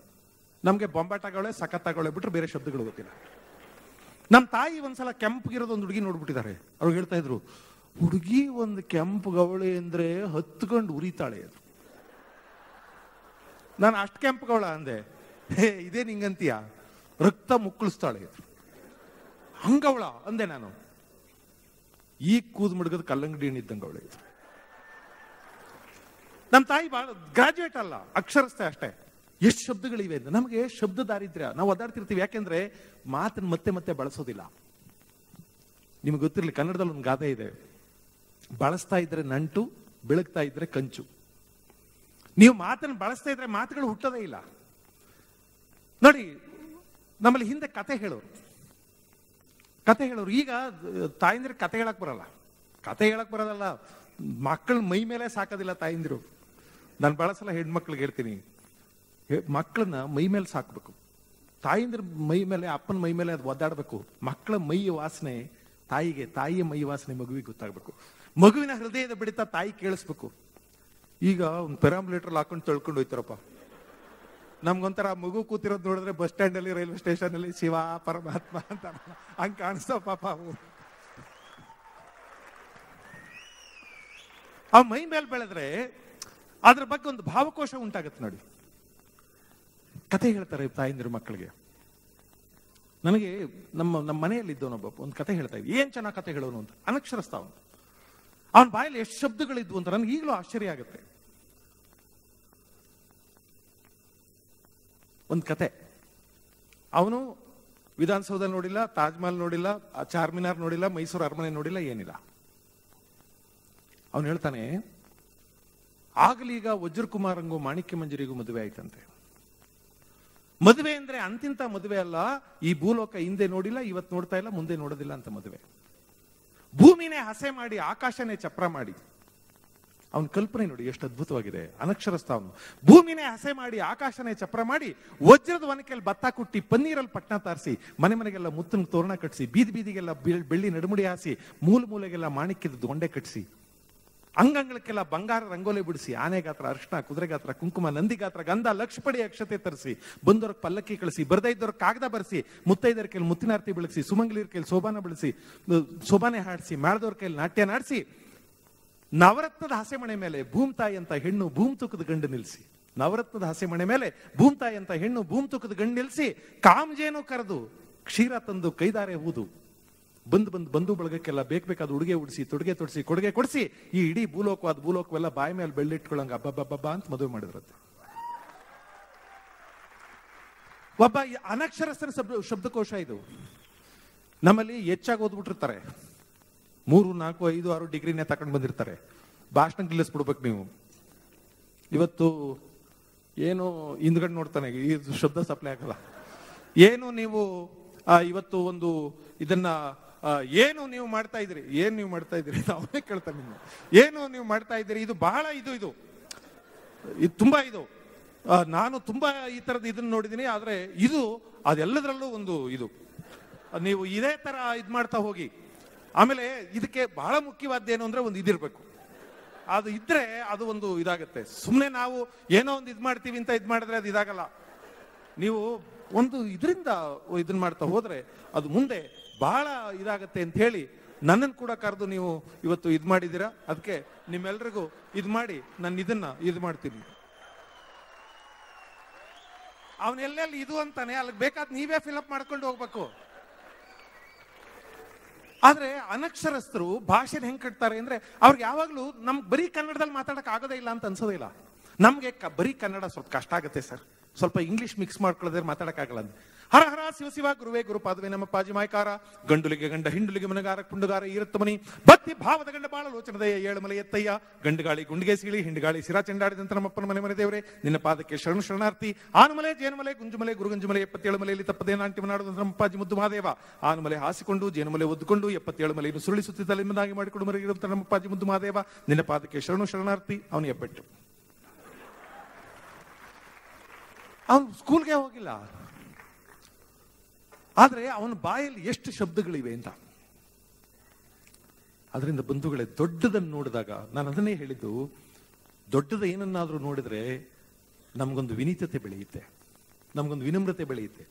ನಮ್ಗೆ ಬೊಂಬಾಟಾಗವಳೆ, ಸಖತ್ತಾಗವಳೆ ಬಿಟ್ರೆ ಬೇರೆ ಶಬ್ದಗಳು ಗೊತ್ತಿಲ್ಲ. ನಮ್ಮ ತಾಯಿ ಒಂದ್ಸಲ ಕೆಂಪಗಿರೋದು ಒಂದು ಹುಡುಗಿ ನೋಡ್ಬಿಟ್ಟಿದ್ದಾರೆ. ಅವ್ರು ಹೇಳ್ತಾ ಇದ್ರು, ಹುಡುಗಿ ಒಂದು ಕೆಂಪುಗವಳೆ ಅಂದ್ರೆ ಹತ್ಕೊಂಡು ಉರಿತಾಳೆ. ಅದು ನಾನು ಅಷ್ಟು ಕೆಂಪುಗವಳ ಅಂದೆ. ಇದೇ ನಿಂಗಂತೀಯ, ರಕ್ತ ಮುಕ್ಕಳಿಸ್ತಾಳೆ ಹಂಗವಳ ಅಂದೆ ನಾನು. ಈ ಕೂದ್ ಮುಡ್ಗದ ಕಲ್ಲಂಗಡಿ ಹಣ್ಣಿದ್ದಂಗೆ ಅವಳೆ. ನಮ್ಮ ತಾಯಿ ಬಹಳ ಗ್ರಾಜುಯೇಟ್ ಅಲ್ಲ, ಅಕ್ಷರಸ್ಥೆ ಅಷ್ಟೇ. ಎಷ್ಟು ಶಬ್ದಗಳಿವೆ ಅಂತ. ನಮಗೆ ಶಬ್ದ ದಾರಿದ್ರ್ಯ, ನಾವು ಒದ್ದಾಡ್ತಿರ್ತೀವಿ. ಯಾಕೆಂದ್ರೆ ಮಾತನ್ನು ಮತ್ತೆ ಮತ್ತೆ ಬಳಸೋದಿಲ್ಲ. ನಿಮ್ಗೆ ಗೊತ್ತಿರ್ಲಿ, ಕನ್ನಡದಲ್ಲಿ ಒಂದು ಗಾದೆ ಇದೆ, ಬಳಸ್ತಾ ಇದ್ರೆ ನಂಟು, ಬೆಳಗ್ತಾ ಇದ್ರೆ ಕಂಚು. ನೀವು ಮಾತನ್ನು ಬಳಸ್ತಾ ಇದ್ರೆ ಮಾತುಗಳು ಹುಟ್ಟೋದೇ ಇಲ್ಲ. ನೋಡಿ, ನಮ್ಮಲ್ಲಿ ಹಿಂದೆ ಕತೆ ಹೇಳೋರು. ಈಗ ತಾಯಿಂದಿರು ಕತೆ ಹೇಳಕ್ ಬರಲ್ಲ. ಕತೆ ಹೇಳಕ್ ಬರೋದಲ್ಲ, ಮಕ್ಕಳ ಮೈ ಮೇಲೆ ಸಾಕೋದಿಲ್ಲ ತಾಯಿಂದಿರು. ನಾನು ಬಹಳ ಸಲ ಹೆಣ್ಮಕ್ಳಿಗೆ ಹೇಳ್ತೀನಿ, ಮಕ್ಕಳನ್ನ ಮೈ ಮೇಲೆ ಸಾಕ್ಬೇಕು. ತಾಯಿಂದ್ರ ಮೈ ಮೇಲೆ, ಅಪ್ಪನ ಮೈ ಮೇಲೆ ಅದು ಒದ್ದಾಡ್ಬೇಕು. ಮಕ್ಕಳ ಮೈ ವಾಸನೆ ತಾಯಿಗೆ, ತಾಯಿಯ ಮೈ ವಾಸನೆ ಮಗುವಿಗೆ ಗೊತ್ತಾಗ್ಬೇಕು. ಮಗುವಿನ ಹೃದಯದ ಬಡಿತ ತಾಯಿ ಕೇಳಿಸ್ಬೇಕು. ಈಗ ಒಂದು ಪೆರಾಂಬುಲೇಟರ್ ಹಾಕೊಂಡು ತೊಳ್ಕೊಂಡು ಹೋಯ್ತಾರಪ್ಪ. ನಮ್ಗೊಂಥರ ಮಗು ಕೂತಿರೋದು ನೋಡಿದ್ರೆ ಬಸ್ ಸ್ಟ್ಯಾಂಡ್ ಅಲ್ಲಿ, ರೈಲ್ವೆ ಸ್ಟೇಷನ್ ಅಲ್ಲಿ ಶಿವ ಪರಮಾತ್ಮ ಅಂತ ಹಂಗ ಕಾಣಿಸ್ತಾವ ಪಾಪ. ಆ ಮೈ ಮೇಲೆ ಬೆಳೆದ್ರೆ ಅದ್ರ ಬಗ್ಗೆ ಒಂದು ಭಾವಕೋಶ ಉಂಟಾಗತ್ತೆ ನೋಡಿ. ಕತೆ ಹೇಳ್ತಾರೆ ತಾಯಿಂದಿರು ಮಕ್ಕಳಿಗೆ. ನನಗೆ ನಮ್ಮ ಮನೆಯಲ್ಲಿ ಇದ್ದವನೊಬ್ಬ ಒಂದು ಕತೆ ಹೇಳ್ತಾ ಇದ್ದ. ಏನ್ ಚೆನ್ನಾಗಿ ಕತೆ ಹೇಳೋನು ಅಂತ. ಅನಕ್ಷರಸ್ಥ ಅವನು. ಅವನ ಬಾಯಲ್ಲಿ ಎಷ್ಟು ಶಬ್ದಗಳಿದ್ವು ಅಂತ ನನಗೆ ಈಗಲೂ ಆಶ್ಚರ್ಯ ಆಗುತ್ತೆ. ಒಂದು ಕತೆ. ಅವನು ವಿಧಾನಸೌಧ ನೋಡಿಲ್ಲ, ತಾಜ್ ಮಹಲ್ ನೋಡಿಲ್ಲ, ಚಾರ್ಮಿನಾರ್ ನೋಡಿಲ್ಲ, ಮೈಸೂರು ಅರಮನೆ ನೋಡಿಲ್ಲ, ಏನಿಲ್ಲ. ಅವನು ಹೇಳ್ತಾನೆ, ಆಗಲೀಗ ವಜ್ರಕುಮಾರಂಗೂ ಮಾಣಿಕ್ಯ ಮಂಜರಿಗೂ ಮದುವೆ ಆಯ್ತಂತೆ. ಮದುವೆ ಅಂದ್ರೆ ಅಂತಿಂತ ಮದುವೆ ಅಲ್ಲ, ಈ ಭೂಲೋಕ ಹಿಂದೆ ನೋಡಿಲ್ಲ, ಇವತ್ತು ನೋಡ್ತಾ ಇಲ್ಲ, ಮುಂದೆ ನೋಡೋದಿಲ್ಲ ಅಂತ ಮದುವೆ. ಭೂಮಿನೇ ಹಸೆ ಮಾಡಿ, ಆಕಾಶನೇ ಚಪ್ರ ಮಾಡಿ. ಅವನ ಕಲ್ಪನೆ ನೋಡಿ ಎಷ್ಟು ಅದ್ಭುತವಾಗಿದೆ. ಅನಕ್ಷರಸ್ಥ ಅವನು. ಭೂಮಿನೇ ಹಸೆ ಮಾಡಿ, ಆಕಾಶನೇ ಚಪ್ರ ಮಾಡಿ, ವಜ್ರದ ವನಕೆಯಲ್ಲಿ ಭತ್ತ ಕುಟ್ಟಿ, ಪನ್ನೀರಲ್ಲಿ ಪಟ್ನ ತಾರಿಸಿ, ಮನೆ ಮನೆಗೆಲ್ಲ ಮುತ್ತಿನ ತೋರಣ ಕಟ್ಟಿಸಿ, ಬೀದಿ ಬೀದಿಗೆಲ್ಲ ಬೆಳ್ಳಿ ನಡುಮುಡಿ ಹಾಸಿ, ಮೂಲೆಗೆಲ್ಲ ಮಾಣಿಕ್ಯದ ದೊಂಡೆ ಕಟ್ಟಿಸಿ, ಅಂಗಂಗಳಕ್ಕೆಲ್ಲ ಬಂಗಾರ ರಂಗೋಲಿ ಬಿಡಿಸಿ, ಆನೆ ಗಾತ್ರ ಅರ್ಶನ, ಕುದುರೆ ಗಾತ್ರ ಕುಂಕುಮ, ನಂದಿ ಗಾತ್ರ ಗಂಧ, ಲಕ್ಷಪಡಿ ಅಕ್ಷತೆ ತರಿಸಿ, ಬಂದವ್ರಿಗೆ ಪಲ್ಲಕ್ಕಿ ಕಳಿಸಿ, ಬರ್ದೇ ಇದ್ದವ್ರಿಗೆ ಕಾಗದ ಬರೆಸಿ, ಮುತ್ತೈದರ ಕೈಲಿ ಮುತ್ತಿನಾರ್ತಿ ಬೆಳೆಸಿ, ಸುಮಂಗಲಿಯರ ಕೈಲಿ ಸೋಬಾನ ಬೆಳೆಸಿ, ಸೋಬಾನೆ ಹಾಡಿಸಿ, ಮಾಡ್ದವ್ರ ಕೈಲಿ ನಾಟ್ಯ ನಾಡಿಸಿ, ನವರತ್ನದ ಹಸೆಮಣೆ ಮೇಲೆ ಭೂಮ್ತಾಯಿ ಅಂತ ಹೆಣ್ಣು ಭೂಮ್ ತೂಕದ ಗಂಡು ನಿಲ್ಲಿಸಿ, ನವರತ್ನದ ಹಸೆಮಣೆ ಮೇಲೆ ಭೂಮ್ತಾಯಿ ಅಂತ ಹೆಣ್ಣು ಭೂಮ್ ತೂಕದ ಗಂಡು ನಿಲ್ಲಿಸಿ, ಕಾಮಜೇನು ಕರೆದು ಕ್ಷೀರ ತಂದು ಕೈದಾರೆ ಹೂದು, ಬಂಧು ಬಳಗಕ್ಕೆಲ್ಲ ಬೇಕಾದ ಉಡುಗೆ ಉಡಿಸಿ, ತೊಡುಗೆ ತೊಡಿಸಿ, ಕೊಡುಗೆ ಕೊಡಿಸಿ, ಈ ಇಡೀ ಭೂಲೋಕವೆಲ್ಲ ಬಾಯಿ ಮೇಲೆ ಬೆಳ್ಳಿಟ್ಕೊಳ್ಳಂಗ ಅಬ್ಬಬ್ಬಬ್ಬ ಅಂತ ಮದುವೆ ಮಾಡಿದ್ರಂತೆ. ಒಬ್ಬ ಅನಕ್ಷರಸ್ಥನ ಶಬ್ದಕೋಶ ಇದು. ನಮ್ಮಲ್ಲಿ ಹೆಚ್ಚಾಗಿ ಓದ್ಬಿಟ್ಟಿರ್ತಾರೆ, 3, 4, 5, 6 ಡಿಗ್ರಿನೇ ತಗೊಂಡು ಬಂದಿರ್ತಾರೆ. ಭಾಷಣ ಗಿಲ್ಲಿಸ್ಬಿಡ್ಬೇಕು ನೀವು. ಇವತ್ತು ಏನು ಹಿಂದ್ಗಡೆ ನೋಡ್ತಾನೆ, ಈ ಶಬ್ದ ಸಪ್ಲೈ ಆಗಲ್ಲ. ಏನು ನೀವು ಇವತ್ತು ಒಂದು ಇದನ್ನ ಏನು ನೀವು ಮಾಡ್ತಾ ಇದ್ರಿ, ಏನ್ ನೀವು ಮಾಡ್ತಾ ಇದ್ರಿ ಅವನೇ ಕೇಳ್ತಾನೆ ನಿಮ್ಗೆ. ಏನು ನೀವು ಮಾಡ್ತಾ ಇದ್ದೀರಿ, ಇದು ಬಹಳ ಇದು ತುಂಬಾ ನಾನು ತುಂಬಾ ಈ ತರದ ಇದನ್ನ ನೋಡಿದೀನಿ. ಆದ್ರೆ ಇದು ಅದೆಲ್ಲದರಲ್ಲೂ ಒಂದು ಇದು, ನೀವು ಇದೇ ತರ ಇದ್ ಮಾಡ್ತಾ ಹೋಗಿ. ಆಮೇಲೆ ಇದಕ್ಕೆ ಬಹಳ ಮುಖ್ಯವಾದ್ದೇನು ಅಂದ್ರೆ ಒಂದು ಇದಿರ್ಬೇಕು. ಅದು ಇದ್ರೆ ಅದು ಒಂದು ಇದಾಗತ್ತೆ. ಸುಮ್ಮನೆ ನಾವು ಏನೋ ಒಂದು ಇದ್ ಮಾಡ್ತೀವಿ ಅಂತ ಇದ್ ಮಾಡಿದ್ರೆ ಅದು ಇದಾಗಲ್ಲ. ನೀವು ಒಂದು ಇದರಿಂದ ಇದನ್ನ ಮಾಡ್ತಾ ಹೋದ್ರೆ ಅದು ಮುಂದೆ ಬಹಳ ಇದಾಗತ್ತೆ ಅಂತ ಹೇಳಿ ನನ್ನನ್ನು ಕೂಡ ಕರೆದು ನೀವು ಇವತ್ತು ಇದ್ ಮಾಡಿದ್ದೀರಾ. ಅದಕ್ಕೆ ನಿಮ್ಮೆಲ್ರಿಗೂ ಇದ್ ಮಾಡಿ ನಾನು ಇದನ್ನ ಇದು ಮಾಡ್ತೀನಿ. ಅವನೆಲ್ಲೆಲ್ಲಿ ಇದು ಅಂತಾನೆ, ಅಲ್ಲಿಗೆ ಬೇಕಾದ್ ನೀವೇ ಫಿಲಪ್ ಮಾಡ್ಕೊಂಡು ಹೋಗ್ಬೇಕು. ಆದ್ರೆ ಅನಕ್ಷರಸ್ಥರು ಭಾಷೆನ ಹೆಂಗ್ ಕಟ್ತಾರೆ ಅಂದ್ರೆ, ಅವ್ರಿಗೆ ಯಾವಾಗ್ಲೂ ನಮ್ಗೆ ಬರೀ ಕನ್ನಡದಲ್ಲಿ ಮಾತಾಡಕ್ ಆಗೋದೇ ಇಲ್ಲ ಅಂತ ಅನ್ಸೋದೇ ಇಲ್ಲ. ನಮ್ಗೆ ಬರೀ ಕನ್ನಡ ಸ್ವಲ್ಪ ಕಷ್ಟ ಆಗುತ್ತೆ ಸರ್, ಸ್ವಲ್ಪ ಇಂಗ್ಲಿಷ್ ಮಿಕ್ಸ್ ಮಾಡ್ಕೊಳ್ಳೋದ್ರೆ ಮಾತಾಡಕ್ಕಾಗಲ್ಲ. ಹರ ಹರ ಶಿವ ಶಿವ ಗುರುವೇ ಗುರುಪಾದವೇ ನಮ್ಮ ಪಾಜಿ ಮಾಯ್ಕಾರ, ಗಂಡುಲಿಗೆ ಗಂಡ ಹಿಂಡುಲಿಗೆ ಮನಗಾರ ಪುಂಡುಗಾರ ಈರತ್ತ ಮನಿ ಭಕ್ತಿ ಭಾವದ ಗಂಡ ಬಾಳ ಲೋಚನದಯ ಏಳುಮಲೆ ಎತ್ತಯ್ಯ, ಗಂಡುಗಾಳಿ ಗುಂಡಿಗೆ ಸೀಳಿ ಹಿಂಡುಗಾಳಿ ಸಿರಾ ಚೆಂಡಾಡಿದಂತ ನಮ್ಮಪ್ಪನ ಮನೆ ದೇವರೇ, ನಿನ್ನ ಪಾದಕ್ಕೆ ಶರಣಾರ್ಥಿ. ಆನುಮಲೆ ಜೇನುಮಲೆ ಗುಂಜುಮಲೆ ಗುರುಗಂಜುಮಲೆ 77 ಮಲೆಯಲ್ಲಿ ತಪ್ಪದೆ ನಾಟ್ಯ ನಾಡುವಂತ ನಮ್ಮ ಪಾಜಿ ಮುದ್ದು ಮಹಾದೇವ. ಆನುಮಲೆ ಹಾಸಿಕೊಂಡು ಜೇನುಮಲೆ ಒದ್ದುಕೊಂಡು 77 ಮಲೆಯನ್ನು ಸುರುಳಿಸುತ್ತಿದ್ದ ನಿಮ್ಮದಾಗಿ ಮಾಡಿಕೊಂಡು ಮರಗಿರುವಂತ ನಮ್ಮ ಪಾಜಿ ಮುದ್ದು ಮಹಾದೇವ, ನಿನ್ನ ಪಾದಕ್ಕೆ ಶರಣಾರ್ಥಿ. ಅವನು ಎಬ್ಬೆಟ್ಟು. ಅವನು ಸ್ಕೂಲ್ಗೆ ಹೋಗಿಲ್ಲ, ಆದ್ರೆ ಅವನ ಬಾಯಲ್ಲಿ ಎಷ್ಟು ಶಬ್ದಗಳಿವೆ ಅಂತ. ಅದರಿಂದ ಬಂಧುಗಳೇ, ದೊಡ್ಡದನ್ನು ನೋಡಿದಾಗ ನಾನು ಅದನ್ನೇ ಹೇಳಿದ್ದು, ದೊಡ್ಡದ ಏನನ್ನಾದ್ರೂ ನೋಡಿದ್ರೆ ನಮ್ಗೊಂದು ವಿನೀತತೆ ಬೆಳೆಯುತ್ತೆ, ನಮ್ಗೊಂದು ವಿನಮ್ರತೆ ಬೆಳೆಯುತ್ತೆ.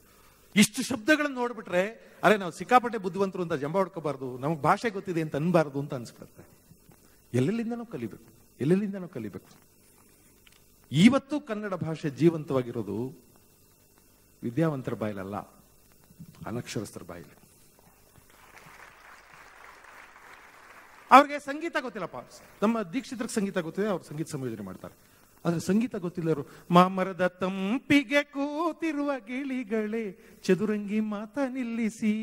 ಇಷ್ಟು ಶಬ್ದಗಳನ್ನು ನೋಡ್ಬಿಟ್ರೆ ಅರೆ ನಾವು ಸಿಕ್ಕಾಪಟ್ಟೆ ಬುದ್ಧಿವಂತರು ಅಂತ ಜಂಬ ಹೊಡ್ಕೋಬಾರ್ದು, ನಮಗೆ ಭಾಷೆ ಗೊತ್ತಿದೆ ಅಂತ ಅನ್ಬಾರ್ದು ಅಂತ ಅನ್ಸ್ಬಿಡುತ್ತೆ. ಎಲ್ಲೆಲ್ಲಿಂದನೂ ಕಲಿಬೇಕು. ಇವತ್ತು ಕನ್ನಡ ಭಾಷೆ ಜೀವಂತವಾಗಿರೋದು ವಿದ್ಯಾವಂತರ ಬಾಯಿಲಲ್ಲ, ಅನಕ್ಷರಸ್ಥರ ಬಾಯಿಲಿ. ಅವ್ರಿಗೆ ಸಂಗೀತ ಗೊತ್ತಿಲ್ಲಪ್ಪ. ನಮ್ಮ ದೀಕ್ಷಿತರಿಗೆ ಸಂಗೀತ ಗೊತ್ತಿದೆ, ಅವ್ರು ಸಂಗೀತ ಸಂಯೋಜನೆ ಮಾಡ್ತಾರೆ. ಆದ್ರೆ ಸಂಗೀತ ಗೊತ್ತಿಲ್ಲರು ಮಾಮರದ ತಂಪಿಗೆ ಕೂತಿರುವ ಗಿಳಿಗಳೇ ಚದುರಂಗಿ ಮಾತ ನಿಲ್ಲಿಸಿ,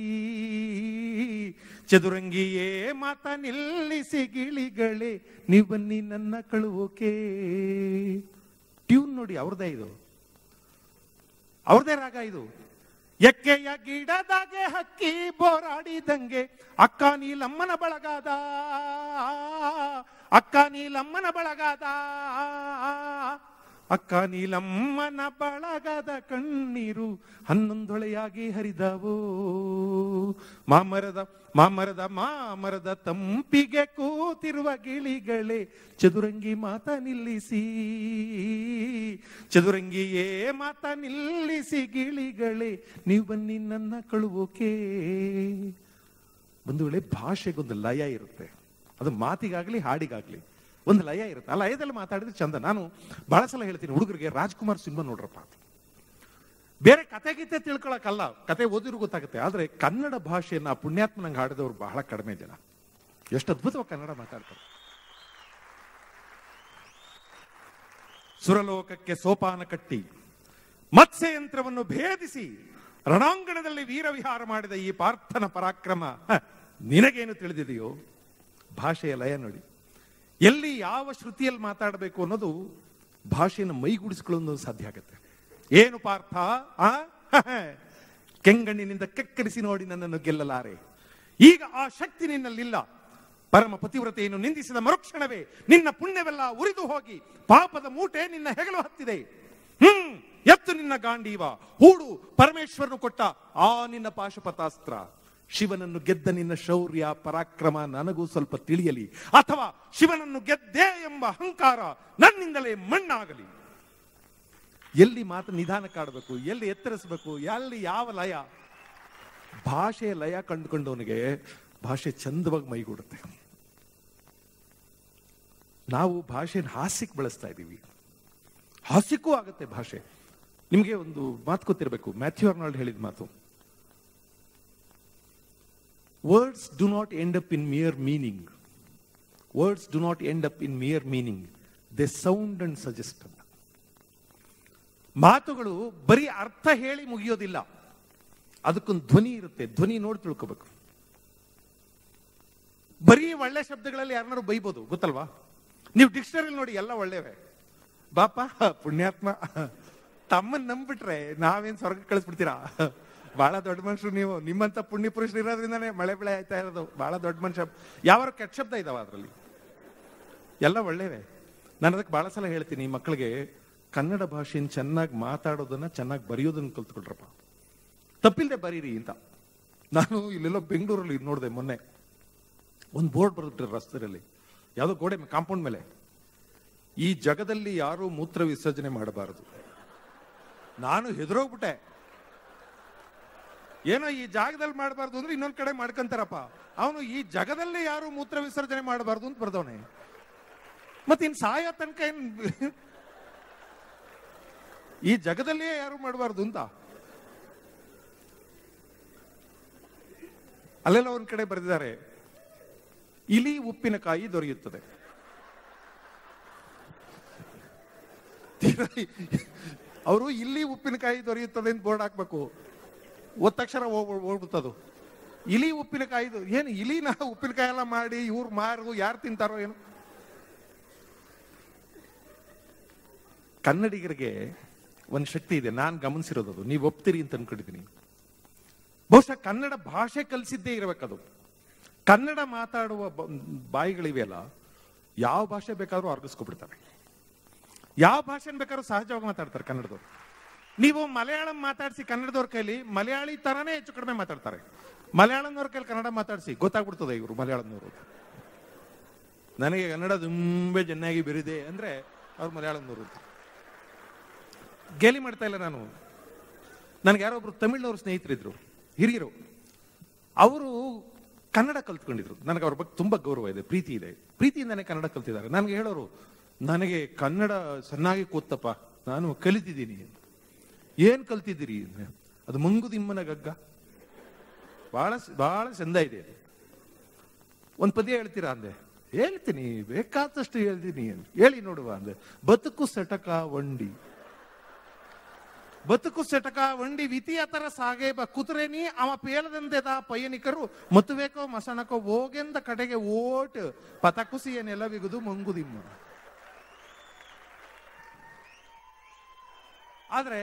ಚದುರಂಗಿಯೇ ಮಾತ ನಿಲ್ಲಿಸಿ ಗಿಳಿಗಳೇ ನೀವು ಬನ್ನಿ ನನ್ನ ಕಳುವೋಕೆ. ಟ್ಯೂನ್ ನೋಡಿ, ಅವ್ರದೇ ಇದು, ಅವ್ರದೇ ರಾಗ ಇದು. ಎಕ್ಕೆಯ ಗಿಡದಾಗೆ ಹಕ್ಕಿ ಬೋರಾಡಿದಂಗೆ ಅಕ್ಕ ನೀಲಮ್ಮನ ಬಳಗಾದ, ಅಕ್ಕ ನೀಲಮ್ಮನ ಬಳಗಾದ, ಅಕ್ಕ ನೀಲಮ್ಮನ ಬಳಗದ ಕಣ್ಣೀರು 11 ಹರಿದವೋ. ಮಾಮರದ ತಂಪಿಗೆ ಕೂತಿರುವ ಗಿಳಿಗಳೇ ಚದುರಂಗಿ ಮಾತ ನಿಲ್ಲಿಸಿ, ಚದುರಂಗಿಯೇ ಮಾತ ನಿಲ್ಲಿಸಿ ಗಿಳಿಗಳೇ ನೀವು ಬನ್ನಿ ನನ್ನ ಕಳುವೋಕೆ. ಬಂಧುಗಳೇ, ಭಾಷೆಗೊಂದು ಲಯ ಇರುತ್ತೆ. ಅದು ಮಾತಿಗಾಗ್ಲಿ ಹಾಡಿಗಾಗ್ಲಿ ಒಂದು ಲಯ ಇರುತ್ತೆ. ಆ ಲಯದಲ್ಲಿ ಮಾತಾಡಿದ್ರೆ ಚಂದ. ನಾನು ಬಹಳ ಸಲ ಹೇಳ್ತೀನಿ ಹುಡುಗರಿಗೆ, ರಾಜ್ಕುಮಾರ್ ಸಿನಿಮಾ ನೋಡ್ರಪ್ಪ. ಬೇರೆ ಕತೆ ಗೀತೆ ತಿಳ್ಕೊಳಕ್ಕಲ್ಲ, ಕತೆ ಓದಿರು ಗೊತ್ತಾಗುತ್ತೆ. ಆದ್ರೆ ಕನ್ನಡ ಭಾಷೆಯನ್ನ ಪುಣ್ಯಾತ್ಮನಂಗೆ ಹಾಡಿದವರು ಬಹಳ ಕಡಿಮೆ ಜನ. ಎಷ್ಟು ಅದ್ಭುತವಾಗಿ ಕನ್ನಡ ಮಾತಾಡ್ತಾರೆ. ಸುರಲೋಕಕ್ಕೆ ಸೋಪಾನ ಕಟ್ಟಿ ಮತ್ಸ್ಯಯಂತ್ರವನ್ನು ಭೇದಿಸಿ ರಣಾಂಗಣದಲ್ಲಿ ವೀರವಿಹಾರ ಮಾಡಿದ ಈ ಪಾರ್ಥನ ಪರಾಕ್ರಮ ನಿನಗೇನು ತಿಳಿದಿದೆಯೋ? ಭಾಷೆಯ ಲಯ ನೋಡಿ, ಎಲ್ಲಿ ಯಾವ ಶ್ರುತಿಯಲ್ಲಿ ಮಾತಾಡಬೇಕು ಅನ್ನೋದು ಭಾಷೆಯನ್ನು ಮೈಗೂಡಿಸ್ಕೊಳ್ಳೋದು ಸಾಧ್ಯ ಆಗುತ್ತೆ. ಏನು ಪಾರ್ಥ, ಕೆಂಗಣ್ಣಿನಿಂದ ಕೆಕ್ಕರಿಸಿ ನೋಡಿ ನನ್ನನ್ನು ಗೆಲ್ಲಲಾರೆ. ಈಗ ಆ ಶಕ್ತಿ ನಿನ್ನಲ್ಲಿಲ್ಲ. ಪರಮ ಪತಿವ್ರತೆಯನ್ನು ನಿಂದಿಸಿದ ಮರುಕ್ಷಣವೇ ನಿನ್ನ ಪುಣ್ಯವೆಲ್ಲ ಉರಿದು ಹೋಗಿ ಪಾಪದ ಮೂಟೆ ನಿನ್ನ ಹೆಗಲು ಹತ್ತಿದೆ. ಎತ್ತು ನಿನ್ನ ಗಾಂಡೀವ, ಹೂಡು ಪರಮೇಶ್ವರನು ಕೊಟ್ಟ ಆ ನಿನ್ನ ಪಾಶುಪತಾಸ್ತ್ರ. ಶಿವನನ್ನು ಗೆದ್ದ ನಿನ್ನ ಶೌರ್ಯ ಪರಾಕ್ರಮ ನನಗೂ ಸ್ವಲ್ಪ ತಿಳಿಯಲಿ, ಅಥವಾ ಶಿವನನ್ನು ಗೆದ್ದೆ ಎಂಬ ಅಹಂಕಾರ ನನ್ನಿಂದಲೇ ಮಣ್ಣಾಗಲಿ. ಎಲ್ಲಿ ಮಾತು ನಿಧಾನಕ್ಕಾಡಬೇಕು, ಎಲ್ಲಿ ಎತ್ತರಿಸಬೇಕು, ಎಲ್ಲಿ ಯಾವ ಲಯ. ಭಾಷೆಯ ಲಯ ಕಂಡುಕೊಂಡವನಿಗೆ ಭಾಷೆ ಚಂದವಾಗಿ ಮೈಗೂಡುತ್ತೆ. ನಾವು ಭಾಷೆನ ಹಾಸ್ಯಕ್ಕೆ ಬಳಸ್ತಾ ಇದ್ದೀವಿ, ಹಾಸ್ಯಕ್ಕೂ ಆಗುತ್ತೆ ಭಾಷೆ. ನಿಮಗೆ ಒಂದು ಮಾತು ಗೊತ್ತಿರಬೇಕು, ಮ್ಯಾಥ್ಯೂ ಆರ್ನಾಲ್ಡ್ ಹೇಳಿದ ಮಾತು, words do not end up in mere meaning. Words do not end up in mere meaning, they sound and suggest ಅಂತ. ಮಾತುಗಳು ಬರೀ ಅರ್ಥ ಹೇಳಿ ಮುಗಿಯೋದಿಲ್ಲ, ಅದಕ್ಕೊಂದು ಧ್ವನಿ ಇರುತ್ತೆ. ಧ್ವನಿ ನೋಡಿ ತಿಳ್ಕೋಬೇಕು. ಬರೀ ಒಳ್ಳೆ ಶಬ್ದಗಳಲ್ಲಿ ಯಾರನ್ನಾರು ಬೈಬೋದು, ಗೊತ್ತಲ್ವಾ? ನೀವು ಡಿಕ್ಷನರಿ ನೋಡಿ, ಎಲ್ಲ ಒಳ್ಳೆವೆ. ಬಾಪ ಪುಣ್ಯಾತ್ಮ, ತಮ್ಮನ್ ನಂಬಿಟ್ರೆ ನಾವೇನ್ ಸ್ವರ್ಗ ಕಳಿಸ್ಬಿಡ್ತೀರಾ? ಬಹಳ ದೊಡ್ಡ ಮನುಷ್ಯರು ನೀವು, ನಿಮ್ಮಂತ ಪುಣ್ಯ ಪುರುಷರು ಇರೋದ್ರಿಂದಾನೇ ಮಳೆ ಬೆಳೆ ಆಯ್ತಾ ಇರೋದು. ಬಹಳ ದೊಡ್ಡ ಮನುಷ್ಯ. ಯಾವ ಕೆಟ್ಟ ಶಬ್ದ ಇದಾವ ಅದರಲ್ಲಿ? ಎಲ್ಲ ಒಳ್ಳೆವೆ. ನಾನು ಅದಕ್ಕೆ ಬಹಳ ಸಲ ಹೇಳ್ತೀನಿ ಮಕ್ಕಳಿಗೆ, ಕನ್ನಡ ಭಾಷೆಯನ್ನು ಚೆನ್ನಾಗಿ ಮಾತಾಡೋದನ್ನ, ಚೆನ್ನಾಗಿ ಬರೆಯೋದನ್ನ ಕಲ್ತ್ಕೊಳ್ರಪ್ಪ, ತಪ್ಪಿಲ್ಲದೆ ಬರೀರಿ ಅಂತ. ನಾನು ಇಲ್ಲೆಲ್ಲೋ ಬೆಂಗಳೂರಲ್ಲಿ ನೋಡಿದೆ ಮೊನ್ನೆ, ಒಂದು ಬೋರ್ಡ್ ಬರೆದ್ಬಿಟ್ರೆ ರಸ್ತೆಯಲ್ಲಿ, ಯಾವುದೋ ಗೋಡೆ ಕಾಂಪೌಂಡ್ ಮೇಲೆ, ಈ ಜಗದಲ್ಲಿ ಯಾರು ಮೂತ್ರ ವಿಸರ್ಜನೆ ಮಾಡಬಾರದು. ನಾನು ಹೆದರೋಗ್ಬಿಟ್ಟೆ. ಏನೋ ಈ ಜಾಗದಲ್ಲಿ ಮಾಡಬಾರ್ದು ಅಂದ್ರೆ ಇನ್ನೊಂದ್ ಕಡೆ ಮಾಡ್ಕೊಂತಾರಪ್ಪ. ಅವನು ಈ ಜಗದಲ್ಲಿ ಯಾರು ಮೂತ್ರ ವಿಸರ್ಜನೆ ಮಾಡಬಾರ್ದು ಅಂತ ಬರ್ದವನೆ. ಮತ್ತೆ ಇನ್ ಸಾಯೋ ತನಕ ಏನ್ ಈ ಜಗದಲ್ಲಿಯೇ ಯಾರು ಮಾಡಬಾರ್ದು ಅಂತ? ಅಲ್ಲೆಲ್ಲ ಒಂದ್ ಕಡೆ ಬರೆದಿದ್ದಾರೆ, ಇಲಿ ಉಪ್ಪಿನಕಾಯಿ ದೊರೆಯುತ್ತದೆ. ಅವರು ಇಲ್ಲಿ ಉಪ್ಪಿನಕಾಯಿ ದೊರೆಯುತ್ತದೆ ಅಂತ ಬೋರ್ಡ್ ಹಾಕ್ಬೇಕು. ಒತ್ತ ತಕ್ಷಣ ಹೋಗ್ಬಿಡ್ತದು. ಇಲಿ ಉಪ್ಪಿನಕಾಯಿದು ಏನು? ಇಲಿನ ಉಪ್ಪಿನಕಾಯಿ ಎಲ್ಲ ಮಾಡಿ ಇವ್ರು ಮಾರು ಯಾರು ತಿಂತಾರೋ ಏನು? ಕನ್ನಡಿಗರಿಗೆ ಒಂದು ಶಕ್ತಿ ಇದೆ, ನಾನು ಗಮನಿಸಿರೋದು, ನೀವು ಒಪ್ತೀರಿ ಅಂತ ಅನ್ಕೊಂಡಿದ್ದೀನಿ. ಬಹುಶಃ ಕನ್ನಡ ಭಾಷೆ ಕಲಿಸಿದ್ದೇ ಇರಬೇಕದು. ಕನ್ನಡ ಮಾತಾಡುವ ಬಾಯಿಗಳಿವೆಯಲ್ಲ, ಯಾವ ಭಾಷೆ ಬೇಕಾದ್ರೂ ಅರ್ಗಿಸ್ಕೊಬಿಡ್ತಾರೆ, ಯಾವ ಭಾಷೆ ಬೇಕಾದ್ರೂ ಸಹಜವಾಗಿ ಮಾತಾಡ್ತಾರೆ ಕನ್ನಡದವ್ರು. ನೀವು ಮಲಯಾಳಂ ಮಾತಾಡಿಸಿ ಕನ್ನಡದವ್ರ ಕೈಲಿ ಮಲಯಾಳಿ ತರಾನೇ ಹೆಚ್ಚು ಕಡಿಮೆ ಮಾತಾಡ್ತಾರೆ. ಮಲಯಾಳಂನವ್ರ ಕೈಲಿ ಕನ್ನಡ ಮಾತಾಡಿಸಿ ಗೊತ್ತಾಗ್ಬಿಡ್ತದೆ ಇವರು ಮಲಯಾಳಂನವರು. ನನಗೆ ಕನ್ನಡ ತುಂಬಾ ಚೆನ್ನಾಗಿ ಬೆರಿದೆ ಅಂದ್ರೆ ಅವ್ರು ಮಲಯಾಳಂನವರು. ಗೇಲಿ ಮಾಡ್ತಾ ಇಲ್ಲ ನಾನು. ನನಗೆ ಯಾರೋ ಒಬ್ರು ತಮಿಳ್ನವ್ರು ಸ್ನೇಹಿತರಿದ್ರು, ಹಿರಿಯರು. ಅವರು ಕನ್ನಡ ಕಲ್ತ್ಕೊಂಡಿದ್ರು. ನನಗೆ ಅವ್ರ ಬಗ್ಗೆ ತುಂಬಾ ಗೌರವ ಇದೆ, ಪ್ರೀತಿ ಇದೆ. ಪ್ರೀತಿಯಿಂದಾನೆ ಕನ್ನಡ ಕಲ್ತಿದ್ದಾರೆ. ನನಗೆ ಹೇಳೋರು, ನನಗೆ ಕನ್ನಡ ಚೆನ್ನಾಗಿ ಕೂತಪ್ಪ, ನಾನು ಕಲಿತಿದ್ದೀನಿ. ಏನ್ ಕಲ್ತಿದ್ದೀರಿ? ಅದು ಮಂಗುದಿಮ್ಮನ ಗಗ್ಗ, ಬಹಳ ಬಹಳ ಚಂದ ಇದೆ. ಒಂದ್ ಪದ್ಯ ಹೇಳ್ತೀರಾ ಅಂದೆ. ಹೇಳ್ತೀನಿ, ಬೇಕಾದಷ್ಟು ಹೇಳ್ತೀನಿ. ಹೇಳಿ ನೋಡುವ ಅಂದೆ. ಬದುಕು ಸೆಟಕ ವಂಡಿ, ಬದುಕು ಸೆಟಕ ವಂಡಿ ವಿತಿಯ ತರ ಸಾಗೇಬ ಕುದುರೆನಿ ಅವ ಪೇಲದಂದೆದ ಪಯಣಿಕರು ಮತುವೇಕೋ ಮಸಣಕೋ ಹೋಗೆಂದ ಕಡೆಗೆ ಓಟ್ ಪತಕುಸಿಯ ನೆಲವಿಗುದು ಮಂಗುದಿಮ್ಮ. ಆದ್ರೆ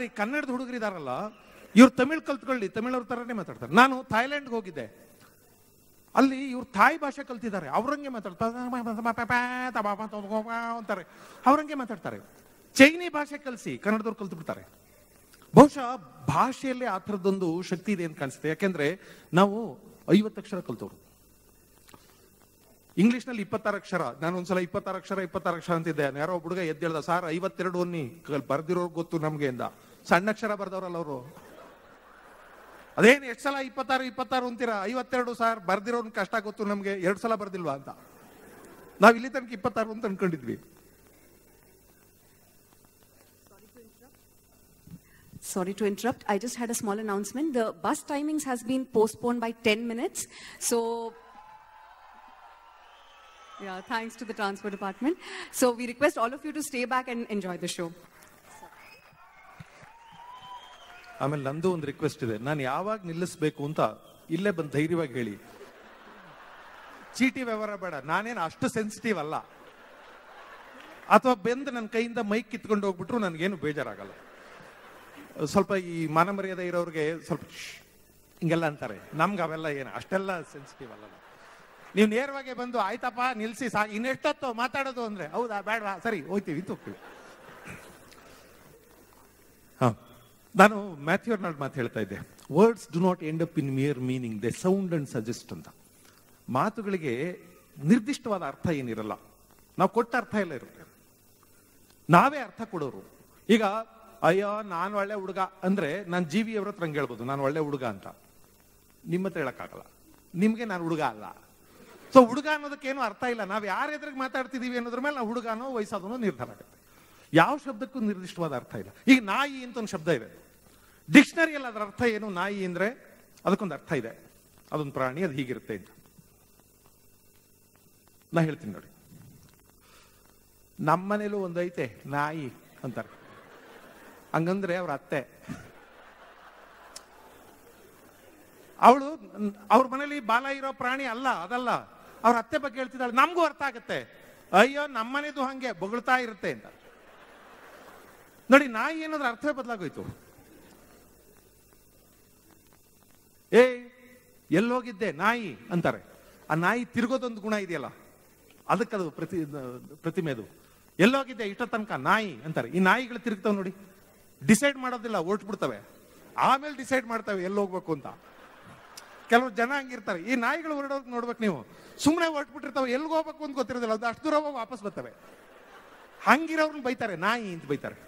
ಈ ಕನ್ನಡದ ಹುಡುಗರಿದಾರಲ್ಲ, ಇವ್ರು ತಮಿಳ್ ಕಲ್ತ್ಕೊಳ್ಳಿ, ತಮಿಳವ್ರ ತರನೇ ಮಾತಾಡ್ತಾರೆ. ನಾನು ಥಾಯ್ಲೆಂಡ್ಗೆ ಹೋಗಿದ್ದೆ, ಅಲ್ಲಿ ಇವ್ರು ಥಾಯ್ ಭಾಷೆ ಕಲ್ತಿದ್ದಾರೆ. ಅವ್ರಂಗೆ ಮಾತಾಡ್ತಾರೆ, ಅಂತಾರೆ, ಅವ್ರಂಗೆ ಮಾತಾಡ್ತಾರೆ. ಚೈನಿ ಭಾಷೆ ಕಲಿಸಿ ಕನ್ನಡದವ್ರು ಕಲ್ತು ಬಿಡ್ತಾರೆ. ಬಹುಶಃ ಭಾಷೆಯಲ್ಲೇ ಆ ಥರದ್ದೊಂದು ಶಕ್ತಿ ಇದೆ ಅಂತ ಕಾಣಿಸುತ್ತೆ. ಯಾಕೆಂದ್ರೆ ನಾವು 50 ಅಕ್ಷರ ಕಲ್ತವ್ರು. ಇಂಗ್ಲಿಷ್ ನಲ್ಲಿ 26 ಅಕ್ಷರ. ನಾನು ಒಂದ್ಸಲ 26 ಅಕ್ಷರ ಅಂತಿದ್ದೆ. ಯಾರೋ ಹುಡುಗ ಎದ್ದೇಳ್ದ, ಸಾರ್ 52 ಅನ್ನಿ, ಬರ್ದಿರೋರು ಗೊತ್ತು ನಮ್ಗೆ ಅಂದ. ಸಣ್ಣ ಅಕ್ಷರ ಬರ್ದವ್ರಲ್ಲ ಅವರು. ಅದೇನು ಎಷ್ಟು ಸಲ 26 ಅಂತೀರಾ? 52 ಸಾರ್, ಬರ್ದಿರೋನ್ ಕಷ್ಟ ಗೊತ್ತು ನಮ್ಗೆ, 2 ಸಲ ಬರ್ದಿಲ್ವಾ ಅಂತ. ನಾವ್ ಇಲ್ಲಿ ತನಕ 26 ಅಂತ ಅನ್ಕೊಂಡಿದ್ವಿ. Sorry to interrupt. I just had a small announcement. The bus timings has been postponed by 10 minutes. So, yeah, thanks to the transport department. So we request all of you to stay back and enjoy the show. ಆಮೇಲೆ ನಂದು ಒಂದು request ಇದೆ. ನಾನು ಯಾವಾಗ ನಿಲ್ಲಿಸ್ಬೇಕು ಅಂತ ಇಲ್ಲೇ ಬಂದು ಧೈರ್ಯವಾಗಿ ಹೇಳಿ. ಚೀಟಿ ವ್ಯವಹಾರ ಬೇಡ. ನಾನೇನು ಅಷ್ಟು ಸೆನ್ಸಿಟಿವ್ ಅಲ್ಲ. ಅಥವಾ ಬೆಂದು ನನ್ನ ಕೈಯಿಂದ ಮೈಕ್ ಕಿತ್ಕೊಂಡು ಹೋಗ್ಬಿಟ್ರು ನನಗೇನು ಬೇಜಾರಾಗಲ್ಲ. ಸ್ವಲ್ಪ ಈ ಮಾನ ಮರ್ಯಾದೆ ಇರೋರಿಗೆ ಸ್ವಲ್ಪ ಹಿಂಗೆಲ್ಲ ಅಂತಾರೆ. ನಮ್ಗೆ ಅವೆಲ್ಲ ಏನು ಅಷ್ಟೆಲ್ಲ ಸೆನ್ಸಿಟಿವ್ ಅಲ್ಲ. ನೀವು ನೇರವಾಗಿ ಬಂದು ಆಯ್ತಪ್ಪ ನಿಲ್ಸಿ ಇನ್ನೆಷ್ಟೊತ್ತು ಮಾತಾಡೋದು ಅಂದ್ರೆ, ಹೌದಾ ಬೇಡವಾ, ಸರಿ ಹೋಗ್ತೀವಿ ಅಂತ ಹೋಗ್ತೀವಿ. ನಾನು ಮ್ಯಾಥ್ಯೂ ಆರ್ನಾಲ್ಡ್ ಮಾತು ಹೇಳ್ತಾ ಇದ್ದೆ, words do not end up in mere meaning, they sound and suggest ಅಂತ. ಮಾತುಗಳಿಗೆ ನಿರ್ದಿಷ್ಟವಾದ ಅರ್ಥ ಏನಿರಲ್ಲ, ನಾವು ಕೊಟ್ಟ ಅರ್ಥ ಎಲ್ಲ ಇರುತ್ತೆ, ನಾವೇ ಅರ್ಥ ಕೊಡೋರು. ಈಗ ಅಯ್ಯೋ ನಾನು ಒಳ್ಳೆ ಹುಡುಗ ಅಂದ್ರೆ ನಾನು ಜೀವಿ ಅವ್ರ ಹತ್ರ ಹಂಗೆ ಹೇಳ್ಬೋದು, ನಾನು ಒಳ್ಳೆ ಹುಡುಗ ಅಂತ. ನಿಮ್ಮ ಹತ್ರ ಹೇಳಕ್ಕಾಗಲ್ಲ, ನಿಮ್ಗೆ ನಾನು ಹುಡುಗ ಅಲ್ಲ. ಸೊ ಹುಡುಗ ಅನ್ನೋದಕ್ಕೇನು ಅರ್ಥ ಇಲ್ಲ. ನಾವು ಯಾರ ಎದುರಿಗೆ ಮಾತಾಡ್ತಿದೀವಿ ಅನ್ನೋದ್ರ ಮೇಲೆ ನಾವು ಹುಡುಗನೋ ವಯಸ್ಸಾದನೋ ನಿರ್ಧಾರ ಆಗುತ್ತೆ. ಯಾವ ಶಬ್ದಕ್ಕೂ ನಿರ್ದಿಷ್ಟವಾದ ಅರ್ಥ ಇಲ್ಲ. ಈಗ ನಾಯಿ ಅಂತ ಒಂದು ಶಬ್ದ ಇದೆ ಡಿಕ್ಷನರಿಯಲ್ಲಿ. ಅದರ ಅರ್ಥ ಏನು? ನಾಯಿ ಅಂದ್ರೆ ಅದಕ್ಕೊಂದು ಅರ್ಥ ಇದೆ. ಅದೊಂದು ಪ್ರಾಣಿ, ಅದು ಹೀಗಿರುತ್ತೆ ಅಂತ ನಾ ಹೇಳ್ತೀನಿ ನೋಡಿ. ನಮ್ಮನೇಲೂ ಒಂದು ಐತೆ ನಾಯಿ ಅಂತಾರೆ. ಹಂಗಂದ್ರೆ ಅವ್ರ ಅತ್ತೆ, ಅವಳು ಅವ್ರ ಮನೇಲಿ ಬಾಲ ಇರೋ ಪ್ರಾಣಿ ಅಲ್ಲ, ಅದಲ್ಲ, ಅವ್ರ ಅತ್ತೆ ಬಗ್ಗೆ ಹೇಳ್ತಿದ್ದಾಳೆ. ನಮಗೂ ಅರ್ಥ ಆಗುತ್ತೆ, ಅಯ್ಯೋ ನಮ್ಮನೇದು ಹಂಗೆ ಬೊಗಳ್ತಾ ಇರುತ್ತೆ ಅಂತ. ನೋಡಿ, ನಾಯಿ ಏನಾದ್ರೂ ಅರ್ಥವೇ ಬದಲಾಗೋಯ್ತು. ಏ ಎಲ್ಲೋಗಿದ್ದೆ ನಾಯಿ ಅಂತಾರೆ. ಆ ನಾಯಿ ತಿರುಗೋದೊಂದು ಗುಣ ಇದೆಯಲ್ಲ, ಅದಕ್ಕದು ಪ್ರತಿಮೆದು. ಎಲ್ಲೋಗಿದ್ದೆ ಇಷ್ಟ ತನಕ ನಾಯಿ ಅಂತಾರೆ. ಈ ನಾಯಿಗಳು ತಿರುಗ್ತಾವೆ ನೋಡಿ, ಡಿಸೈಡ್ ಮಾಡೋದಿಲ್ಲ, ಹೊರಟ್ಬಿಡ್ತವೆ, ಆಮೇಲೆ ಡಿಸೈಡ್ ಮಾಡ್ತವೆ ಎಲ್ಲಿ ಹೋಗ್ಬೇಕು ಅಂತ. ಕೆಲವರು ಜನ ಹಂಗಿರ್ತಾರೆ. ಈ ನಾಯಿಗಳು ಹೊರಡೋದು ನೋಡ್ಬೇಕು ನೀವು, ಸುಮ್ಮನೆ ಹೊರಟ್ಬಿಟ್ಟಿರ್ತಾವೆ, ಎಲ್ಲಿಗೆ ಹೋಗ್ಬೇಕು ಅಂತ ಗೊತ್ತಿರೋದಿಲ್ಲ, ಅದು ಅಷ್ಟು ದೂರ ಹೋಗಿ ವಾಪಸ್ ಬರ್ತವೆ. ಹಂಗಿರೋರ್ನ ಬೈತಾರೆ, ನಾಯಿ ಅಂತ ಬೈತಾರೆ.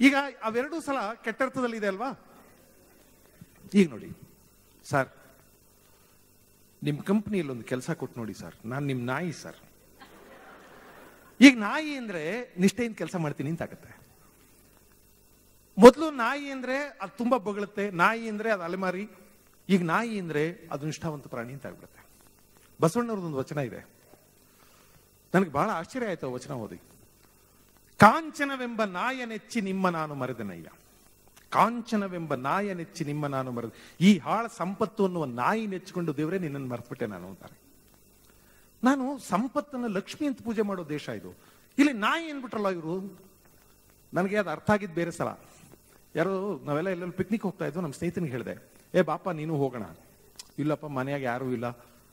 ಈಗ ಅವೆರಡೂ ಸಲ ಕೆಟ್ಟರ್ಥದಲ್ಲಿ ಇದೆ ಅಲ್ವಾ? ಈಗ ನೋಡಿ ಸರ್, ನಿಮ್ಮ ಕಂಪ್ನಿಯಲ್ಲಿ ಒಂದು ಕೆಲಸ ಕೊಟ್ಟು ನೋಡಿ ಸರ್, ನಾನು ನಿಮ್ಮ ನಾಯಿ ಸರ್. ಈಗ ನಾಯಿ ಅಂದ್ರೆ ನಿಷ್ಠೆಯಿಂದ ಕೆಲಸ ಮಾಡ್ತೀನಿ ಅಂತ ಆಗುತ್ತೆ. ಮೊದಲು ನಾಯಿ ಅಂದ್ರೆ ಅದು ತುಂಬಾ ಬೊಗಳುತ್ತೆ, ನಾಯಿ ಅಂದ್ರೆ ಅದು ಅಲೆಮಾರಿ. ಈಗ ನಾಯಿ ಅಂದ್ರೆ ಅದು ನಿಷ್ಠಾವಂತ ಪ್ರಾಣಿ ಅಂತ ಆಗ್ಬಿಡುತ್ತೆ. ಬಸವಣ್ಣವ್ರದೊಂದು ವಚನ ಇದೆ, ನನಗೆ ಬಹಳ ಆಶ್ಚರ್ಯ ಆಯ್ತು ಆ ವಚನ ಓದಿ. ಕಾಂಚನವೆಂಬ ನಾಯ ನೆಚ್ಚಿ ನಿಮ್ಮ ನಾನು ಮರೆದನಯ್ಯ. ಕಾಂಚನವೆಂಬ ನಾಯ ನೆಚ್ಚಿ ನಿಮ್ಮ ನಾನು ಮರೆದ. ಈ ಹಾಳ ಸಂಪತ್ತು ಅನ್ನುವ ನಾಯಿ ನೆಚ್ಚಿಕೊಂಡು ದೇವರೇ ನಿನ್ನನ್ನು ಮರೆತುಬಿಟ್ಟೆ ನಾನು ಅಂತಾರೆ. ನಾನು ಸಂಪತ್ತನ್ನು ಲಕ್ಷ್ಮಿ ಅಂತ ಪೂಜೆ ಮಾಡೋ ದೇಶ ಇದು. ಇಲ್ಲಿ ನಾಯಿ ಏನ್ಬಿಟ್ರಲ್ಲ ಇವರು. ನನಗೆ ಅದು ಅರ್ಥ ಆಗಿದ್ದು ಬೇರೆ ಸಲ. ಯಾರು ನಾವೆಲ್ಲ ಎಲ್ಲೆಲ್ಲಿ ಪಿಕ್ನಿಕ್ ಹೋಗ್ತಾ ಇದ್ವು, ನಮ್ಮ ಸ್ನೇಹಿತನಿಗೆ ಹೇಳಿದೆ, ಏ ಬಾಪ ನೀನು ಹೋಗೋಣ. ಇಲ್ಲಪ್ಪ ಮನೆಯಾಗ ಯಾರು ಇಲ್ಲ,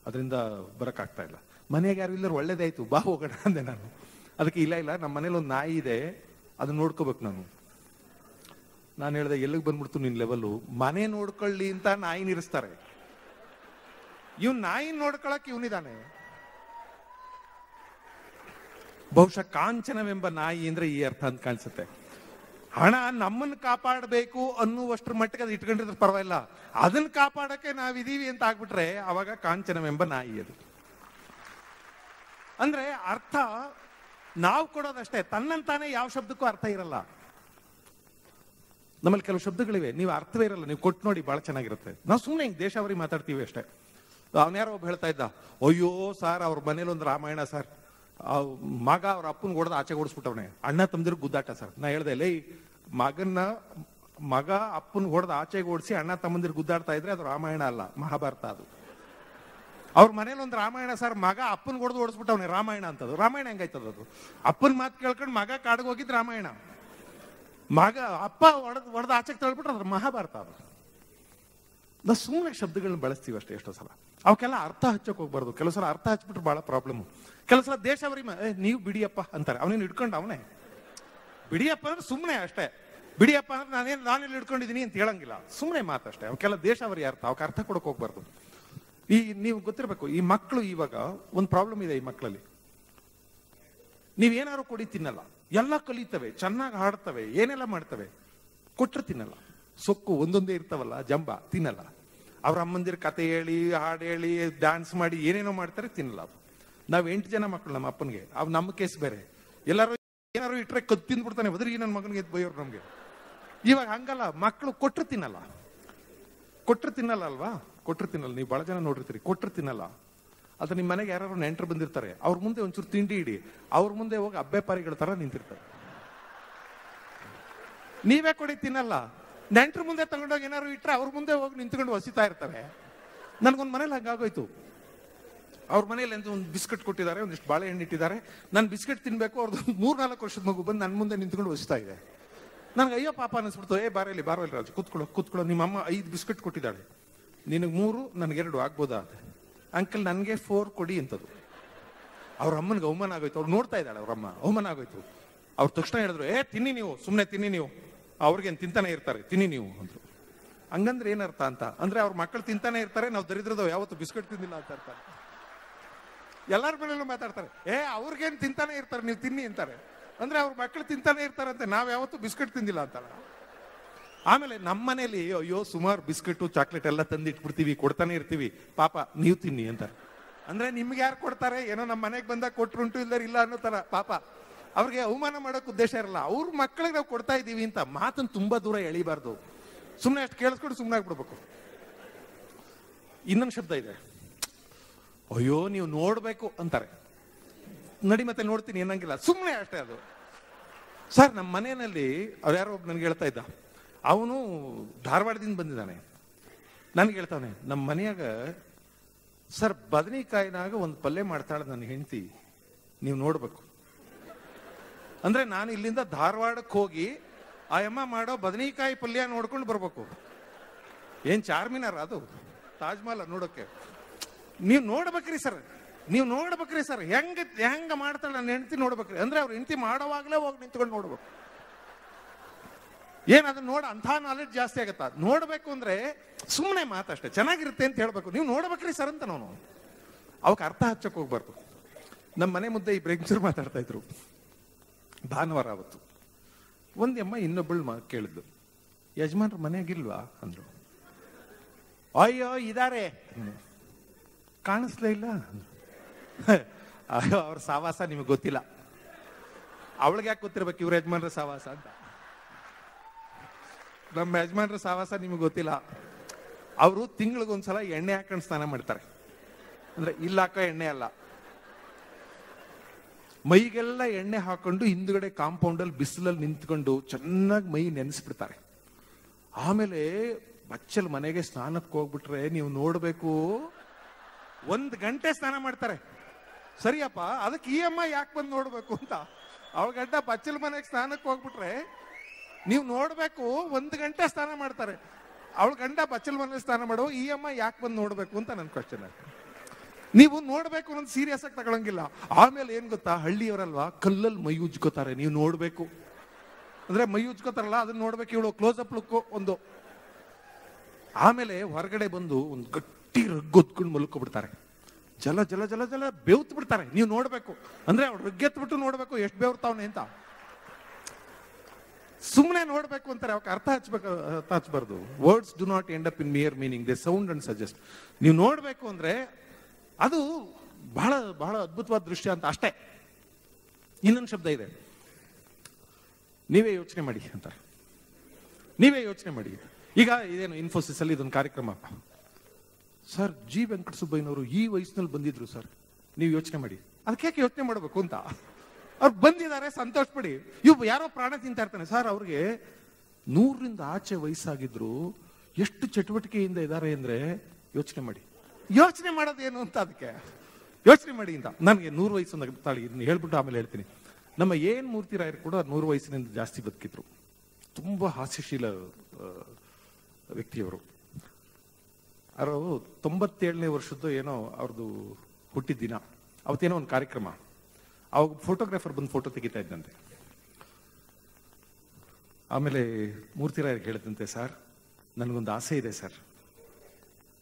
ಅದರಿಂದ ಬರಕ್ಕಾಗ್ತಾ ಇಲ್ಲ. ಮನೆಯಾಗ ಯಾರು ಇಲ್ಲರೂ ಒಳ್ಳೇದಾಯ್ತು, ಬಾ ಹೋಗೋಣ ಅಂದೆ ನಾನು. ಅದಕ್ಕೆ ಇಲ್ಲ ಇಲ್ಲ, ನಮ್ಮ ಮನೇಲಿ ಒಂದು ನಾಯಿ ಇದೆ, ಅದನ್ನ ನೋಡ್ಕೋಬೇಕು ನಾನು ಹೇಳಿದೆ, ಎಲ್ಲಿಗೆ ಬಂದ್ಬಿಡ್ತು ನಿನ್ ಲೆವೆಲ್ಲು, ಮನೆ ನೋಡ್ಕೊಳ್ಳಿ ಅಂತ ನಾಯಿ ನಿಲ್ಲಿಸ್ತಾರೆ. ಇವ್ನು ನಾಯಿ ನೋಡ್ಕೊಳಕ್ ಇವನಿದಾನೆ. ಬಹುಶಃ ಕಾಂಚನವೆಂಬ ನಾಯಿ ಅಂದ್ರೆ ಈ ಅರ್ಥ ಅಂತ ಕಾಣಿಸುತ್ತೆ. ಹಣ ನಮ್ಮನ್ನು ಕಾಪಾಡಬೇಕು ಅನ್ನುವಷ್ಟ್ರ ಮಟ್ಟಿಗೆ ಅದು ಇಟ್ಕೊಂಡಿದ್ರೆ ಪರವಾಗಿಲ್ಲ, ಅದನ್ನ ಕಾಪಾಡಕ್ಕೆ ನಾವಿದೀವಿ ಅಂತ ಆಗ್ಬಿಟ್ರೆ ಅವಾಗ ಕಾಂಚನವೆಂಬ ನಾಯಿ ಅದು. ಅಂದ್ರೆ ಅರ್ಥ ನಾವು ಕೊಡೋದಷ್ಟೇ, ತನ್ನಂತಾನೆ ಯಾವ ಶಬ್ದಕ್ಕೂ ಅರ್ಥ ಇರಲ್ಲ. ನಮ್ಮಲ್ಲಿ ಕೆಲವು ಶಬ್ದಗಳಿವೆ, ನೀವು ಅರ್ಥವೇ ಇರಲ್ಲ, ನೀವು ಕೊಟ್ಟು ನೋಡಿ ಬಹಳ ಚೆನ್ನಾಗಿರುತ್ತೆ. ನಾವು ಸುಮ್ಮನೆ ಹಿಂಗೆ ದೇಶಾವರಿ ಮಾತಾಡ್ತೀವಿ ಅಷ್ಟೇ. ಅವನ್ಯಾರೋ ಒಬ್ಬ ಹೇಳ್ತಾ ಇದ್ದ, ಅಯ್ಯೋ ಸರ್ ಅವ್ರ ಮನೇಲಿ ಒಂದು ರಾಮಾಯಣ ಸರ್, ಮಗ ಅವ್ರ ಅಪ್ಪನ ಹೊಡೆದ ಆಚೆ ಓಡಿಸ್ಬಿಟ್ಟವನೆ, ಅಣ್ಣ ತಮ್ಮದಿರು ಗುದ್ದಾಟ ಸರ್. ನಾ ಹೇಳ್ದೆ, ಲೇ ಮಗ ಅಪ್ಪನ ಹೊಡೆದ ಆಚೆಗೆ ಓಡಿಸಿ ಅಣ್ಣ ತಮ್ಮಂದಿರು ಗುದ್ದಾಡ್ತಾ ಇದ್ರೆ ಅದು ರಾಮಾಯಣ ಅಲ್ಲ, ಮಹಾಭಾರತ ಅದು. ಅವ್ರ ಮನೇಲಿ ಒಂದು ರಾಮಾಯಣ ಸರ್, ಮಗ ಅಪ್ಪನ ಹೊಡೆದು ಓಡಿಸ್ಬಿಟ್ಟವನೆ, ರಾಮಾಯಣ ಅಂತದ್ದು. ರಾಮಾಯಣ ಹೆಂಗಾಯ್ತದ ಅದು? ಅಪ್ಪನ ಮಾತು ಕೇಳ್ಕೊಂಡು ಮಗ ಕಾಡಿಗೆ ಹೋಗಿದ್ ರಾಮಾಯಣ, ಮಗ ಅಪ್ಪ ಹೊಡೆದ ಆಚೆಗೆ ತಳ್ಬಿಟ್ರೆ ಅದ್ರ ಮಹಾಭಾರತ ಅದು. ನಾವು ಸುಮ್ಮನೆ ಶಬ್ದಗಳನ್ನ ಬಳಸ್ತೀವಿ ಅಷ್ಟೇ. ಎಷ್ಟೋ ಸಲ ಅವಕ್ಕೆಲ್ಲ ಅರ್ಥ ಹಚ್ಚಕ್ ಹೋಗ್ಬಾರ್ದು. ಕೆಲವು ಸಲ ಅರ್ಥ ಹಚ್ಬಿಟ್ರೆ ಬಹಳ ಪ್ರಾಬ್ಲಮ್. ಕೆಲವು ಸಲ ದೇಶಾವರಿ ನೀವು ಬಿಡಿಯಪ್ಪ ಅಂತಾರೆ, ಅವನೇನು ಹಿಡ್ಕೊಂಡು ಅವನೇ ಬಿಡಿಯಪ್ಪ ಅಂದ್ರೆ ಸುಮ್ಮನೆ ಅಷ್ಟೇ. ಬಿಡಿಯಪ್ಪ ಅಂದ್ರೆ ನಾನೆಲ್ಲಿ ಹಿಡ್ಕೊಂಡಿದ್ದೀನಿ ಅಂತ ಹೇಳಂಗಿಲ್ಲ, ಸುಮ್ಮನೆ ಮಾತಷ್ಟೇ. ಅವಕ್ಕೆಲ್ಲ ದೇಶಾವರಿ ಅರ್ಥ, ಅವಕ್ಕೆ ಅರ್ಥ ಕೊಡಕ್ ಹೋಗ್ಬಾರ್ದು. ನೀವು ಗೊತ್ತಿರಬೇಕು, ಈ ಮಕ್ಕಳು ಇವಾಗ ಒಂದು ಪ್ರಾಬ್ಲಮ್ ಇದೆ ಈ ಮಕ್ಕಳಲ್ಲಿ. ನೀವೇನಾದ್ರು ಕೊಡಿ ತಿನ್ನಲ್ಲ, ಎಲ್ಲ ಕಲಿತವೆ, ಚೆನ್ನಾಗಿ ಹಾಡ್ತವೆ, ಏನೆಲ್ಲ ಮಾಡ್ತವೆ, ಕೊಟ್ರೆ ತಿನ್ನಲ್ಲ. ಸೊಕ್ಕು ಒಂದೊಂದೇ ಇರ್ತಾವಲ್ಲ, ಜಂಬ ತಿನ್ನಲ್ಲ. ಅವ್ರ ಅಮ್ಮಂದಿರ ಕತೆ ಹೇಳಿ, ಹಾಡು ಹೇಳಿ, ಡ್ಯಾನ್ಸ್ ಮಾಡಿ ಏನೇನೋ ಮಾಡ್ತಾರೆ, ತಿನ್ನಲ್ಲ. ನಾವ್ 8 ಜನ ಮಕ್ಕಳು ನಮ್ಮ ಅಪ್ಪನಿಗೆ, ಅವ್ ನಮ್ಮ ಕೇಸ್ ಬೇರೆ. ಎಲ್ಲಾರು ಏನಾರು ಇಟ್ರೆ ಕದ್ದು ತಿಂದ್ಬಿಡ್ತಾನೆ, ಬದ್ರಿಗೆ ನನ್ನ ಮಗನಿಗೆ ಬೈಯೋರು ನಮ್ಗೆ. ಇವಾಗ ಹಂಗಲ್ಲ, ಮಕ್ಕಳು ಕೊಟ್ರೆ ತಿನ್ನಲ್ಲ. ಕೊಟ್ರೆ ತಿನ್ನಲ್ಲ ಅಲ್ವಾ? ಕೊಟ್ರೆ ತಿನ್ನಲ್ಲ. ನೀವು ಬಹಳ ಜನ ನೋಡಿರ್ತೀರಿ, ಕೊಟ್ರೆ ತಿನ್ನಲ್ಲ. ಅದು ನಿಮ್ಮ ಮನೆಗೆ ಯಾರು ನೆಂಟರು ಬಂದಿರ್ತಾರೆ, ಅವ್ರ ಮುಂದೆ ಒಂಚೂರು ತಿಂಡಿ ಇಡಿ, ಅವ್ರ ಮುಂದೆ ಹೋಗಿ ಅಬ್ಬೆ ಪಾರಿಗಳ ತರ ನಿಂತಿರ್ತಾರೆ. ನೀವೇ ಕೊಡಿ ತಿನ್ನಲ್ಲ. ನೆಂಟ್ರ ಮುಂದೆ ತಗೊಂಡೋಗಿ ಏನಾರು ಇಟ್ರೆ ಅವ್ರ ಮುಂದೆ ಹೋಗಿ ನಿಂತ್ಕೊಂಡು ಹೊಸಿತಾ ಇರ್ತವೆ. ನನ್ಗೊಂದ್ ಮನೇಲಿ ಹಂಗಾಗೋಯ್ತು. ಅವ್ರ ಮನೇಲಿ ಒಂದು ಬಿಸ್ಕೆಟ್ ಕೊಟ್ಟಿದ್ದಾರೆ, ಒಂದಿಷ್ಟು ಬಾಳೆಹಣ್ಣು ಇಟ್ಟಿದ್ದಾರೆ. ನಾನು ಬಿಸ್ಕೆಟ್ ತಿನ್ಬೇಕು, ಅವ್ರದ್ದು 3-4 ವರ್ಷದ ಮಗು ಬಂದು ನನ್ನ ಮುಂದೆ ನಿಂತ್ಕೊಂಡು ಹೊಸಿತಾ ಇದೆ. ನನ್ಗೆ ಅಯ್ಯೋ ಪಾಪ ಅನಿಸ್ಬಿಡ್ತು. ಬಾರಲ್ಲಿ ರಾಜು, ಕೂತ್ಕೊಳ್ಳೋ, ನಿಮ್ಮಮ್ಮ 5 ಬಿಸ್ಕೆಟ್ ಕೊಟ್ಟಿದ್ದಾಳೆ, ನಿನಗೆ 3 ನನಗೆ 2 ಆಗ್ಬೋದಾ? ಅಂಕಲ್ ನನಗೆ 4 ಕೊಡಿ ಅಂತದ್ದು. ಅವ್ರ ಅಮ್ಮನಿಗೆ ಅವಮಾನ ಆಗೋಯ್ತು. ಅವ್ರು ನೋಡ್ತಾ ಇದ್ದಾಳೆ, ಅವ್ರಮ್ಮ ಅವಮಾನ ಆಗೋಯ್ತು. ಅವ್ರು ತಕ್ಷಣ ಹೇಳಿದ್ರು, ತಿನ್ನಿ ನೀವು, ಸುಮ್ಮನೆ ತಿನ್ನಿ ನೀವು, ಅವ್ರಿಗೇನು ತಿಂತಾನೆ ಇರ್ತಾರೆ, ತಿನ್ನಿ ನೀವು ಅಂದ್ರು. ಹಂಗಂದ್ರೆ ಏನರ್ಥ ಅಂತ ಅಂದ್ರೆ, ಅವ್ರ ಮಕ್ಕಳು ತಿಂತಾನೆ ಇರ್ತಾರೆ, ನಾವು ದರಿದ್ರದವ್ ಯಾವತ್ತು ಬಿಸ್ಕೆಟ್ ತಿಂದಿಲ್ಲ ಅಂತ ಇರ್ತಾರೆ. ಎಲ್ಲಾರ ಮನೇಲೂ ಮಾತಾಡ್ತಾರೆ, ಅವ್ರಿಗೇನು ತಿಂತಾನೆ ಇರ್ತಾರೆ, ನೀವು ತಿನ್ನಿ ಅಂತಾರೆ. ಅಂದ್ರೆ ಅವ್ರ ಮಕ್ಕಳು ತಿಂತಾನೆ ಇರ್ತಾರಂತೆ, ನಾವ್ ಯಾವತ್ತು ಬಿಸ್ಕೆಟ್ ತಿಂದಿಲ್ಲ ಅಂತಾರ. ಆಮೇಲೆ ನಮ್ಮ ಮನೇಲಿ ಅಯ್ಯೋ ಸುಮಾರು ಬಿಸ್ಕೆಟ್ ಚಾಕ್ಲೇಟ್ ಎಲ್ಲ ತಂದು ಇಟ್ಬಿಡ್ತೀವಿ, ಕೊಡ್ತಾನೆ ಇರ್ತೀವಿ, ಪಾಪ ನೀವು ತಿನ್ನಿ ಅಂತಾರೆ. ಅಂದ್ರೆ ನಿಮ್ಗೆ ಯಾರು ಕೊಡ್ತಾರೆ, ಏನೋ ನಮ್ಮ ಮನೆಗೆ ಬಂದಾಗ ಕೊಟ್ರುಂಟು ಇಲ್ಲರ ಇಲ್ಲ ಅನ್ನೋ ತರ. ಪಾಪ ಅವ್ರಿಗೆ ಅವಮಾನ ಮಾಡೋಕೆ ಉದ್ದೇಶ ಇರಲ್ಲ, ಅವ್ರ ಮಕ್ಕಳಿಗೆ ನಾವು ಕೊಡ್ತಾ ಇದೀವಿ ಅಂತ ಮಾತನ್ನು ತುಂಬಾ ದೂರ ಎಳಿಬಾರ್ದು. ಸುಮ್ಮನೆ ಅಷ್ಟು ಕೇಳಿಸ್ಕೊಂಡು ಸುಮ್ಮನೆ ಆಗ್ಬಿಡ್ಬೇಕು. ಇನ್ನೊಂದು ಶಬ್ದ ಇದೆ, ಅಯ್ಯೋ ನೀವು ನೋಡ್ಬೇಕು ಅಂತಾರೆ. ನಡಿ ಮತ್ತೆ ನೋಡ್ತೀನಿ ಏನಂಗಿಲ್ಲ, ಸುಮ್ಮನೆ ಅಷ್ಟೇ ಅದು. ಸರ್ ನಮ್ಮ ಮನೆಯಲ್ಲಿ ಅವ್ರು ಯಾರೋ ಒಬ್ಬ ನನಗೆ ಹೇಳ್ತಾ ಇದ್ದ, ಅವನು ಧಾರವಾಡದಿಂದ ಬಂದಿದ್ದಾನೆ. ನನ್ಗೆ ಹೇಳ್ತಾನೆ, ನಮ್ಮ ಮನೆಯಾಗ ಸರ್ ಬದನೆಕಾಯಿನಾಗ ಒಂದು ಪಲ್ಯ ಮಾಡ್ತಾಳೆ ನನ್ನ ಹೆಂಡತಿ, ನೀವು ನೋಡ್ಬೇಕು. ಅಂದ್ರೆ ನಾನು ಇಲ್ಲಿಂದ ಧಾರವಾಡಕ್ಕೆ ಹೋಗಿ ಆ ಅಮ್ಮ ಮಾಡೋ ಬದನೆಕಾಯಿ ಪಲ್ಯ ನೋಡ್ಕೊಂಡು ಬರ್ಬೇಕು. ಏನ್ ಚಾರ್ಮಿನಾರ ಅದು, ತಾಜ್ ಮಹಲ್ ನೋಡೋಕೆ? ನೀವು ನೋಡ್ಬೇಕ್ರಿ ಸರ್, ನೀವು ನೋಡ್ಬೇಕ್ರಿ ಸರ್, ಹೆಂಗ ಮಾಡ್ತಾಳೆ ನನ್ನ ಹೆಂಡತಿ ನೋಡ್ಬೇಕ್ರಿ. ಅಂದ್ರೆ ಅವ್ರ ಹೆಂಡತಿ ಮಾಡೋವಾಗ್ಲೇ ಹೋಗಿ ನಿಂತ್ಕೊಂಡು ನೋಡ್ಬೇಕು. ಏನ್ ಅದನ್ನ ನೋಡ ಅಂಥ ನಾಲೆಡ್ಜ್ ಜಾಸ್ತಿ ಆಗತ್ತ. ನೋಡ್ಬೇಕು ಅಂದ್ರೆ ಸುಮ್ಮನೆ ಮಾತಷ್ಟೇ, ಚೆನ್ನಾಗಿರುತ್ತೆ ಅಂತ ಹೇಳ್ಬೇಕು. ನೀವು ನೋಡ್ಬೇಕ್ರಿ ಸರ್ ಅಂತ ನಾವು ಅವಕ್ಕೆ ಅರ್ಥ ಹಚ್ಚಕ್ ಹೋಗ್ಬಾರ್ದು. ನಮ್ಮ ಮನೆ ಮುದ್ದೆ ಈ ಬ್ರೇಕ್ಚರ್ ಮಾತಾಡ್ತಾ ಇದ್ರು ಭಾನುವಾರ ಅವತ್ತು. ಒಂದಮ್ಮ ಇನ್ನೊಬ್ಬಳು ಕೇಳಿದ್ದು, ಯಜಮಾನ್ರ ಮನೆಯಾಗಿಲ್ವಾ ಅಂದ್ರು. ಅಯ್ಯೋ ಇದಾರೆ, ಕಾಣಿಸ್ಲೇ ಇಲ್ಲ. ಅಯ್ಯೋ ಅವ್ರ ಸಾವಾಸ ನಿಮಗೆ ಗೊತ್ತಿಲ್ಲ. ಅವಳಿಗೆ ಯಾಕೆ ಗೊತ್ತಿರ್ಬೇಕು ಇವ್ರ ಯಜಮಾನ್ರ ಸಾವಾಸ ಅಂತ? ನಮ್ಮ ಯಜಮಾನ್ರ ಸಾವಾಸ ನಿಮಗೆ ಗೊತ್ತಿಲ್ಲ. ಅವರು ತಿಂಗಳಿಗೊಂದ್ಸಲ ಎಣ್ಣೆ ಹಾಕೊಂಡು ಸ್ನಾನ ಮಾಡ್ತಾರೆ. ಅಂದ್ರೆ ಇಲ್ಲ ಹಾಕೋ ಎಣ್ಣೆ ಅಲ್ಲ, ಮೈಗೆಲ್ಲ ಎಣ್ಣೆ ಹಾಕೊಂಡು ಹಿಂದ್ಗಡೆ ಕಾಂಪೌಂಡಲ್ಲಿ ಬಿಸಿಲಲ್ಲಿ ನಿಂತ್ಕೊಂಡು ಚೆನ್ನಾಗಿ ಮೈ ನೆನೆಸ್ಬಿಡ್ತಾರೆ. ಆಮೇಲೆ ಬಚ್ಚಲ್ ಮನೆಗೆ ಸ್ನಾನಕ್ಕೆ ಹೋಗ್ಬಿಟ್ರೆ ನೀವು ನೋಡ್ಬೇಕು, 1 ಗಂಟೆ ಸ್ನಾನ ಮಾಡ್ತಾರೆ. ಸರಿಯಪ್ಪ, ಅದಕ್ಕೆ ಈ ಅಮ್ಮ ಯಾಕೆ ಬಂದು ನೋಡ್ಬೇಕು ಅಂತ. ಅವಳ ಗಂಟ ಬಚ್ಚಲ್ ಮನೆಗೆ ಸ್ನಾನಕ್ಕೆ ಹೋಗ್ಬಿಟ್ರೆ ನೀವು ನೋಡ್ಬೇಕು, 1 ಗಂಟೆ ಸ್ನಾನ ಮಾಡ್ತಾರೆ. ಅವಳ ಗಂಡ ಬಚ್ಚಲ್ ಮನೆಗೆ ಸ್ನಾನ ಮಾಡೋ, ಈ ಅಮ್ಮ ಯಾಕೆ ಬಂದು ನೋಡ್ಬೇಕು ಅಂತ ನನ್ನ ಕ್ವಶನ್. ನೀವು ನೋಡ್ಬೇಕು ಅನ್ನೋದು ಸೀರಿಯಸ್ ಆಗಿ ತಗೊಳಂಗಿಲ್ಲ. ಆಮೇಲೆ ಏನ್ ಗೊತ್ತಾ, ಹಳ್ಳಿಯವರಲ್ವಾ, ಕಲ್ಲಲ್ಲಿ ಮೈ ಉಜ್ಕೋತಾರೆ. ನೀವು ನೋಡ್ಬೇಕು ಅಂದ್ರೆ ಮೈ ಉಜ್ಕೋತಾರಲ್ಲ, ಅದನ್ನ ನೋಡ್ಬೇಕು. ಇವಳು ಕ್ಲೋಸ್ ಅಪ್ ಲುಕ್ ಒಂದು. ಆಮೇಲೆ ಹೊರಗಡೆ ಬಂದು ಒಂದು ಗಟ್ಟಿ ರಗ್ಗೊತ್ಕೊಂಡು ಮಲ್ಕೊಬಿಡ್ತಾರೆ. ಜಲ ಜಲ ಜಲ ಜಲ ಬೆವ್ತ್ ಬಿಡ್ತಾರೆ. ನೀವು ನೋಡ್ಬೇಕು ಅಂದ್ರೆ ಅವ್ರು ರಗ್ಗೆತ್ಬಿಟ್ಟು ನೋಡ್ಬೇಕು ಎಷ್ಟು ಬೆವ್ರ್ತಾವನೆ ಅಂತ. ಸುಮ್ಮನೆ ನೋಡ್ಬೇಕು ಅಂತಾರೆ, ಅವಕ್ಕೆ ಅರ್ಥ ಹಚ್ಚಬಾರ್ದು. Words do not end up in mere meaning, they sound and suggest. ನೀವು ನೋಡ್ಬೇಕು ಅಂದ್ರೆ ಅದು ಬಹಳ ಬಹಳ ಅದ್ಭುತವಾದ ದೃಶ್ಯ ಅಂತ ಅಷ್ಟೇ. ಇನ್ನೊಂದು ಶಬ್ದ ಇದೆ, ನೀವೇ ಯೋಚನೆ ಮಾಡಿ ಅಂತಾರೆ. ನೀವೇ ಯೋಚನೆ ಮಾಡಿ. ಈಗ ಇದೇನು ಇನ್ಫೋಸಿಸ್ ಅಲ್ಲಿ ಇದೊಂದು ಕಾರ್ಯಕ್ರಮ ಸರ್, ಜಿ ವೆಂಕಟಸುಬ್ಬಯ್ಯನವರು ಈ ವಯಸ್ಸಿನಲ್ಲಿ ಬಂದಿದ್ರು ಸರ್, ನೀವು ಯೋಚನೆ ಮಾಡಿ. ಅದಕ್ಕೆ ಯಾಕೆ ಯೋಚನೆ ಮಾಡಬೇಕು ಅಂತ? ಅವ್ರು ಬಂದಿದ್ದಾರೆ, ಸಂತೋಷ ಪಡಿ. ಇವ್ ಯಾರೋ ಪ್ರಾಣ ತಿಂತಾ ಇರ್ತಾನೆ ಸರ್, ಅವ್ರಿಗೆ 100ರಿಂದ ಆಚೆ ವಯಸ್ಸಾಗಿದ್ರು ಎಷ್ಟು ಚಟುವಟಿಕೆಯಿಂದ ಇದ್ದಾರೆ ಅಂದ್ರೆ ಯೋಚನೆ ಮಾಡಿ. ಯೋಚನೆ ಮಾಡೋದೇನು ಅಂತ ಅದಕ್ಕೆ ಯೋಚನೆ ಮಾಡಿ ಅಂತ. ನನಗೆ 100 ವಯಸ್ಸು ತಾಳಿ ಇದನ್ನ ಹೇಳ್ಬಿಟ್ಟು ಆಮೇಲೆ ಹೇಳ್ತೀನಿ. ನಮ್ಮ ಏನ್ ಮೂರ್ತಿರಾಯರು ಕೂಡ 100 ವಯಸ್ಸಿನಿಂದ ಜಾಸ್ತಿ ಬದುಕಿದ್ರು. ತುಂಬಾ ಹಾಸ್ಯಶೀಲ ವ್ಯಕ್ತಿಯವರು. ಅವರು 97ನೇ ವರ್ಷದ್ದು ಏನೋ ಅವ್ರದ್ದು ಹುಟ್ಟಿದ ದಿನ. ಅವತ್ತೇನೋ ಒಂದು ಕಾರ್ಯಕ್ರಮ, ಅವಾಗ ಫೋಟೋಗ್ರಾಫರ್ ಬಂದು ಫೋಟೋ ತೆಗಿತಾ ಇದ್ದಂತೆ. ಆಮೇಲೆ ಮೂರ್ತಿರಾಯರಿಗೆ ಹೇಳಿದಂತೆ, ಸರ್ ನನಗೊಂದು ಆಸೆ ಇದೆ ಸರ್,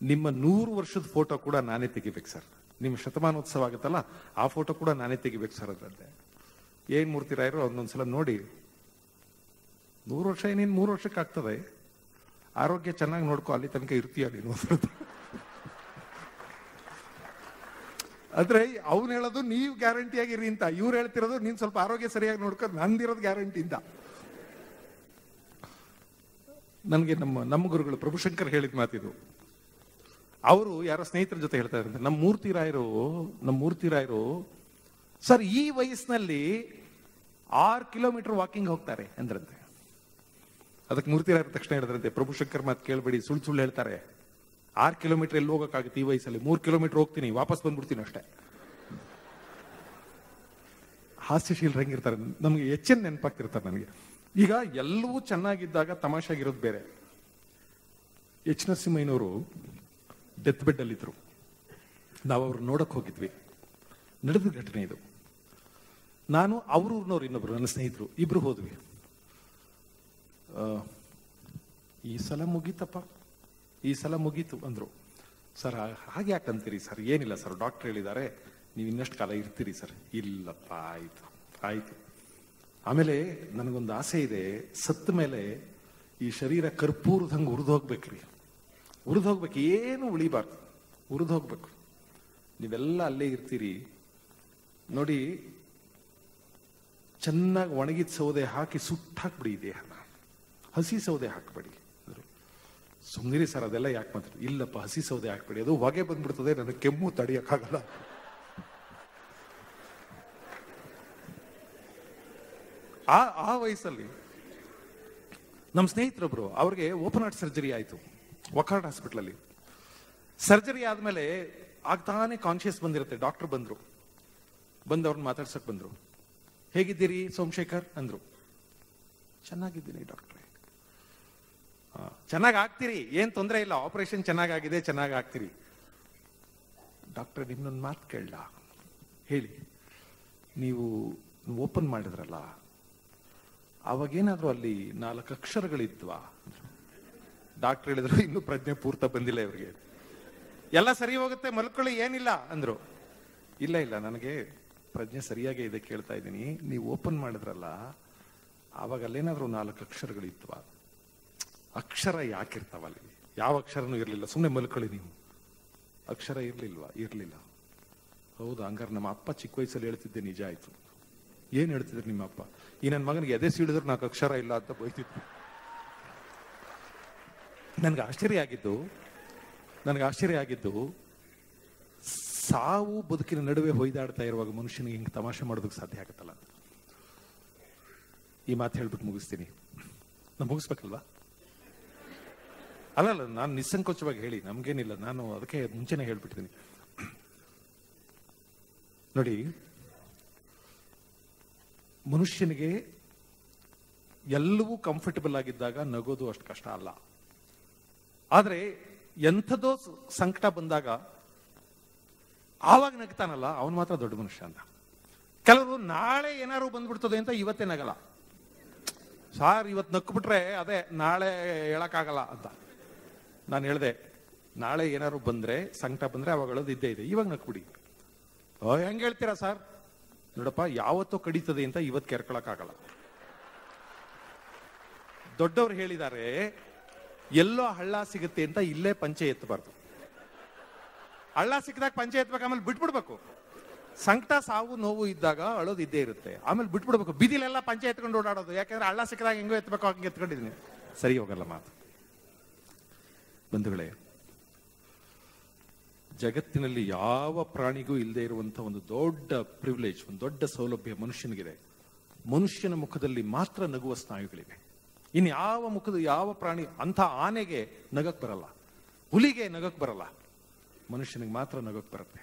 ನಿಮ್ಮ 100 ವರ್ಷದ ಫೋಟೋ ಕೂಡ ನಾನೇ ತೆಗಿಬೇಕು ಸರ್. ನಿಮ್ಮ ಶತಮಾನೋತ್ಸವ ಆಗುತ್ತಲ್ಲ, ಆ ಫೋಟೋ ಕೂಡ ನಾನೇ ತೆಗಿಬೇಕು ಸರ್ ಅದ್ರಂತೆ. ಏನ್ ಮೂರ್ತಿರಾಯರು ಅವ್ರನ್ನೊಂದ್ಸಲ ನೋಡಿ, 100 ವರ್ಷ ಏನೇನು 3 ವರ್ಷಕ್ಕೆ ಆಗ್ತದೆ, ಆರೋಗ್ಯ ಚೆನ್ನಾಗಿ ನೋಡ್ಕೊ, ಅಲ್ಲಿ ತನಕ ಇರ್ತೀಯ ನೀನು. ಆದ್ರೆ ಅವ್ನು ಹೇಳೋದು ನೀವು ಗ್ಯಾರಂಟಿ ಆಗಿರಿ ಅಂತ, ಇವ್ರು ಹೇಳ್ತಿರೋದು ನೀನ್ ಸ್ವಲ್ಪ ಆರೋಗ್ಯ ಸರಿಯಾಗಿ ನೋಡ್ಕೊ, ನಂದಿರೋದು ಗ್ಯಾರಂಟಿ ಅಂತ. ನನ್ಗೆ ನಮ್ಮ ಗುರುಗಳು ಪ್ರಭುಶಂಕರ್ ಹೇಳಿದ ಮಾತಿದು. ಅವರು ಯಾರೋ ಸ್ನೇಹಿತರ ಜೊತೆ ಹೇಳ್ತಾ ಇದ್ದಾರೆ, ನಮ್ಮ ಮೂರ್ತಿರಾಯರು ಸರ್ ಈ ವಯಸ್ಸಿನಲ್ಲಿ 6 ಕಿಲೋಮೀಟರ್ ವಾಕಿಂಗ್ ಹೋಗ್ತಾರೆ ಅಂದ್ರಂತೆ. ಅದಕ್ಕೆ ಮೂರ್ತಿರಾಯರ ತಕ್ಷಣ ಹೇಳಿದ್ರಂತೆ, ಪ್ರಭುಶಂಕರ್ ಮಾತು ಕೇಳಬೇಡಿ, ಸುಳ್ಳು ಹೇಳ್ತಾರೆ. 6 ಕಿಲೋಮೀಟರ್ ಎಲ್ಲಿ ಹೋಗಕ್ಕಾಗುತ್ತೆ ಈ ವಯಸ್ಸಲ್ಲಿ? 3 ಕಿಲೋಮೀಟರ್ ಹೋಗ್ತೀನಿ, ವಾಪಸ್ ಬಂದ್ಬಿಡ್ತೀನಿ ಅಷ್ಟೇ. ಹಾಸ್ಯಶೀಲರು ಹೆಂಗಿರ್ತಾರೆ, ನಮ್ಗೆ ಹೆಚ್ಚಿನ ನೆನಪಾಗ್ತಿರ್ತಾರೆ ನನಗೆ. ಈಗ ಎಲ್ಲವೂ ಚೆನ್ನಾಗಿದ್ದಾಗ ತಮಾಷೆಯಾಗಿರೋದು ಬೇರೆ. ಎಚ್ ನರಸಿಂಹಯ್ಯನವರು ಡೆತ್ ಬೆಡ್ ಅಲ್ಲಿದ್ರು. ನಾವು ಅವ್ರು ನೋಡಕ್ ಹೋಗಿದ್ವಿ. ನಡೆದ ಘಟನೆ ಇದು. ನಾನು ಅವ್ರೂರ್ನವ್ರು ಇನ್ನೊಬ್ರು ನನ್ನ ಸ್ನೇಹಿತರು ಇಬ್ರು ಹೋದ್ವಿ. ಈ ಸಲ ಮುಗೀತಪ್ಪ, ಈ ಸಲ ಮುಗೀತು ಅಂದ್ರು. ಸರ್ ಹಾಗೆ ಯಾಕಂತೀರಿ ಸರ್? ಏನಿಲ್ಲ ಸರ್, ಡಾಕ್ಟರ್ ಹೇಳಿದ್ದಾರೆ ನೀವು ಇನ್ನಷ್ಟು ಕಾಲ ಇರ್ತೀರಿ ಸರ್. ಇಲ್ಲಪ್ಪ, ಆಯ್ತು. ಆಮೇಲೆ ನನಗೊಂದು ಆಸೆ ಇದೆ, ಸತ್ತ ಮೇಲೆ ಈ ಶರೀರ ಕರ್ಪೂರದಂಗೆ ಉರಿದೋಗ್ಬೇಕ್ರಿ. ಉರಿದೋಗ್ಬೇಕು, ಏನು ಉಳಿಬಾರ್ದು, ಉರಿದೋಗ್ಬೇಕು. ನೀವೆಲ್ಲ ಅಲ್ಲೇ ಇರ್ತೀರಿ ನೋಡಿ, ಚೆನ್ನಾಗಿ ಒಣಗಿದ ಸೌದೆ ಹಾಕಿ ಸುಟ್ಟಾಕ್ಬಿಡಿ ದೇಹನ, ಹಸಿ ಸೌದೆ ಹಾಕಬೇಡಿ. ಸುಮ್ನಿರಿ ಸರ್, ಅದೆಲ್ಲ ಯಾಕೆ ಮಾತ್ರ. ಇಲ್ಲಪ್ಪ, ಹಸಿ ಸೌದೆ ಹಾಕ್ಬೇಡಿ, ಅದು ಹೊಗೆ ಬಂದ್ಬಿಡ್ತದೆ, ನನಗೆ ಕೆಮ್ಮು ತಡಿಯಕ್ಕಾಗಲ್ಲ. ಆ ವಯಸ್ಸಲ್ಲಿ ನಮ್ಮ ಸ್ನೇಹಿತರೊಬ್ರು, ಅವ್ರಿಗೆ ಓಪನ್ ಹಾರ್ಟ್ ಸರ್ಜರಿ ಆಯ್ತು ವಕಾರ್ಡ್ ಹಾಸ್ಪಿಟಲ್. ಸರ್ಜರಿ ಆದ್ಮೇಲೆ ಆಗ್ತಾನೆ ಕಾನ್ಶಿಯಸ್ ಬಂದಿರುತ್ತೆ. ಡಾಕ್ಟರ್ ಬಂದ್ರು, ಅವ್ರನ್ನ ಮಾತಾಡ್ಸಕ್ ಬಂದ್ರು. ಹೇಗಿದ್ದೀರಿ ಸೋಮಶೇಖರ್ ಅಂದ್ರು. ಚೆನ್ನಾಗಿದ್ದೀನಿ ಡಾಕ್ಟ್ರೆ. ಚೆನ್ನಾಗಿ ಆಗ್ತೀರಿ, ಏನ್ ತೊಂದರೆ ಇಲ್ಲ, ಆಪರೇಷನ್ ಚೆನ್ನಾಗಾಗಿದೆ, ಚೆನ್ನಾಗಿ ಆಗ್ತೀರಿ. ಡಾಕ್ಟ್ರೆ, ನಿಮ್ನೊಂದು ಮಾತು ಕೇಳಲ್ಲ, ಹೇಳಿ. ನೀವು ಓಪನ್ ಮಾಡಿದ್ರಲ್ಲ, ಅವಾಗೇನಾದ್ರೂ ಅಲ್ಲಿ 4 ಅಕ್ಷರಗಳಿದ್ವಾ? ಡಾಕ್ಟರ್ ಹೇಳಿದ್ರು, ಇನ್ನೂ ಪ್ರಜ್ಞೆ ಪೂರ್ತ ಬಂದಿಲ್ಲ ಇವ್ರಿಗೆ, ಎಲ್ಲ ಸರಿ ಹೋಗುತ್ತೆ, ಮಲ್ಕೊಳ್ಳಿ, ಏನಿಲ್ಲ ಅಂದ್ರು. ಇಲ್ಲ ನನಗೆ ಪ್ರಜ್ಞೆ ಸರಿಯಾಗಿ ಇದೆ, ಕೇಳ್ತಾ ಇದ್ದೀನಿ. ನೀವು ಓಪನ್ ಮಾಡಿದ್ರಲ್ಲ, ಆವಾಗ ಅಲ್ಲೇನಾದ್ರೂ 4 ಅಕ್ಷರಗಳಿದ್ವಾ? ಅಕ್ಷರ ಯಾಕಿರ್ತಾವಲ್ಲಿ? ಯಾವ ಅಕ್ಷರನೂ ಇರ್ಲಿಲ್ಲ, ಸುಮ್ಮನೆ ಮಲ್ಕೊಳ್ಳಿ ನೀವು. ಅಕ್ಷರ ಇರ್ಲಿಲ್ವಾ? ಇರ್ಲಿಲ್ಲ. ಹೌದು, ಹಂಗಾರೆ ನಮ್ಮ ಅಪ್ಪ ಚಿಕ್ಕ ವಯಸ್ಸಲ್ಲಿ ಹೇಳ್ತಿದ್ದೆ ನಿಜ ಆಯ್ತು. ಏನ್ ಹೇಳ್ತಿದ್ರು ನಿಮ್ಮ ಅಪ್ಪ? ಈ ನನ್ನ ಮಗನಿಗೆ ಎದೆ ಸೀಳಿದ್ರು 4 ಅಕ್ಷರ ಇಲ್ಲ ಅಂತ ಬೈತಿದ್ರು. ನನಗೆ ಆಶ್ಚರ್ಯ ಆಗಿದ್ದು ಸಾವು ಬದುಕಿನ ನಡುವೆ ಹೊಯ್ದಾಡ್ತಾ ಇರುವಾಗ ಮನುಷ್ಯನಿಗೆ ಹಿಂಗೆ ತಮಾಷೆ ಮಾಡೋದಕ್ಕೆ ಸಾಧ್ಯ ಆಗುತ್ತಲ್ಲ ಅಂತ. ಈ ಮಾತು ಹೇಳ್ಬಿಟ್ಟು ಮುಗಿಸ್ತೀನಿ. ನಾನು ಮುಗಿಸ್ಬೇಕಲ್ವಾ? ಅಲ್ಲ, ನಾನು ನಿಸ್ಸಂಕೋಚವಾಗಿ ಹೇಳಿ, ನಮ್ಗೇನಿಲ್ಲ, ನಾನು ಅದಕ್ಕೆ ಮುಂಚೆನೆ ಹೇಳ್ಬಿಟ್ಟಿದ್ದೀನಿ. ನೋಡಿ, ಮನುಷ್ಯನಿಗೆ ಎಲ್ಲವೂ ಕಂಫರ್ಟಬಲ್ ಆಗಿದ್ದಾಗ ನಗೋದು ಅಷ್ಟು ಕಷ್ಟ ಅಲ್ಲ. ಆದ್ರೆ ಎಂಥದೋ ಸಂಕಟ ಬಂದಾಗ ಆವಾಗ ನಗ್ತಾನಲ್ಲ, ಅವನು ಮಾತ್ರ ದೊಡ್ಡ ಮನುಷ್ಯ ಅಂತ. ಕೆಲವರು ನಾಳೆ ಏನಾದ್ರು ಬಂದ್ಬಿಡ್ತದೆ ಅಂತ ಇವತ್ತೇ ನಗಲ್ಲ. ಸಾರ್ ಇವತ್ತು ನಕ್ಬಿಟ್ರೆ ಅದೇ ನಾಳೆ ಹೇಳಕ್ಕಾಗಲ್ಲ ಅಂತ. ನಾನು ಹೇಳ್ದೆ, ನಾಳೆ ಏನಾದ್ರು ಬಂದ್ರೆ, ಸಂಕಟ ಬಂದ್ರೆ ಅವಾಗ ಹೇಳೋದು ಇದ್ದೇ ಇದೆ, ಇವಾಗ ನಕ್ಬಿಡಿ. ಹೆಂಗ್ ಹೇಳ್ತೀರಾ ಸರ್? ನೋಡಪ್ಪ, ಯಾವತ್ತೋ ಕಡಿತದೆ ಅಂತ ಇವತ್ತು ಕೆರ್ಕೊಳಕ್ಕಾಗಲ್ಲ. ದೊಡ್ಡವ್ರು ಹೇಳಿದ್ದಾರೆ, ಎಲ್ಲೋ ಹಳ್ಳ ಸಿಗುತ್ತೆ ಅಂತ ಇಲ್ಲೇ ಪಂಚೆ ಎತ್ತಬಾರ್ದು. ಹಳ್ಳ ಸಿಕ್ಕಿದಾಗ ಪಂಚೆ ಎತ್ತಬೇಕು, ಆಮೇಲೆ ಬಿಟ್ಬಿಡ್ಬೇಕು. ಸಂಕಟ, ಸಾವು, ನೋವು ಇದ್ದಾಗ ಅಳೋದು ಇದ್ದೇ ಇರುತ್ತೆ, ಆಮೇಲೆ ಬಿಟ್ಬಿಡ್ಬೇಕು. ಬಿದಿಲೆಲ್ಲ ಪಂಚೆ ಎತ್ಕೊಂಡು ಓಡಾಡೋದು, ಯಾಕಂದ್ರೆ ಹಳ್ಳ ಸಿಕ್ಕಿದಾಗ ಹೆಂಗೋ ಎತ್ತಬೇಕು, ಹಂಗೆ ಎತ್ಕೊಂಡಿದ್ದೀನಿ, ಸರಿ ಹೋಗಲ್ಲ ಮಾತು. ಬಂಧುಗಳೇ, ಜಗತ್ತಿನಲ್ಲಿ ಯಾವ ಪ್ರಾಣಿಗೂ ಇಲ್ಲದೆ ಇರುವಂತಹ ಒಂದು ದೊಡ್ಡ ಪ್ರಿವಿಲೇಜ್, ಒಂದು ದೊಡ್ಡ ಸೌಲಭ್ಯ ಮನುಷ್ಯನಿಗಿದೆ. ಮನುಷ್ಯನ ಮುಖದಲ್ಲಿ ಮಾತ್ರ ನಗುವ ಸ್ನಾಯುಗಳಿವೆ. ಇನ್ನು ಯಾವ ಪ್ರಾಣಿ, ಅಂಥ ಆನೆಗೆ ನಗಕ್ ಬರಲ್ಲ, ಹುಲಿಗೆ ನಗಕ್ ಬರಲ್ಲ, ಮನುಷ್ಯನಿಗೆ ಮಾತ್ರ ನಗಕ್ ಬರುತ್ತೆ.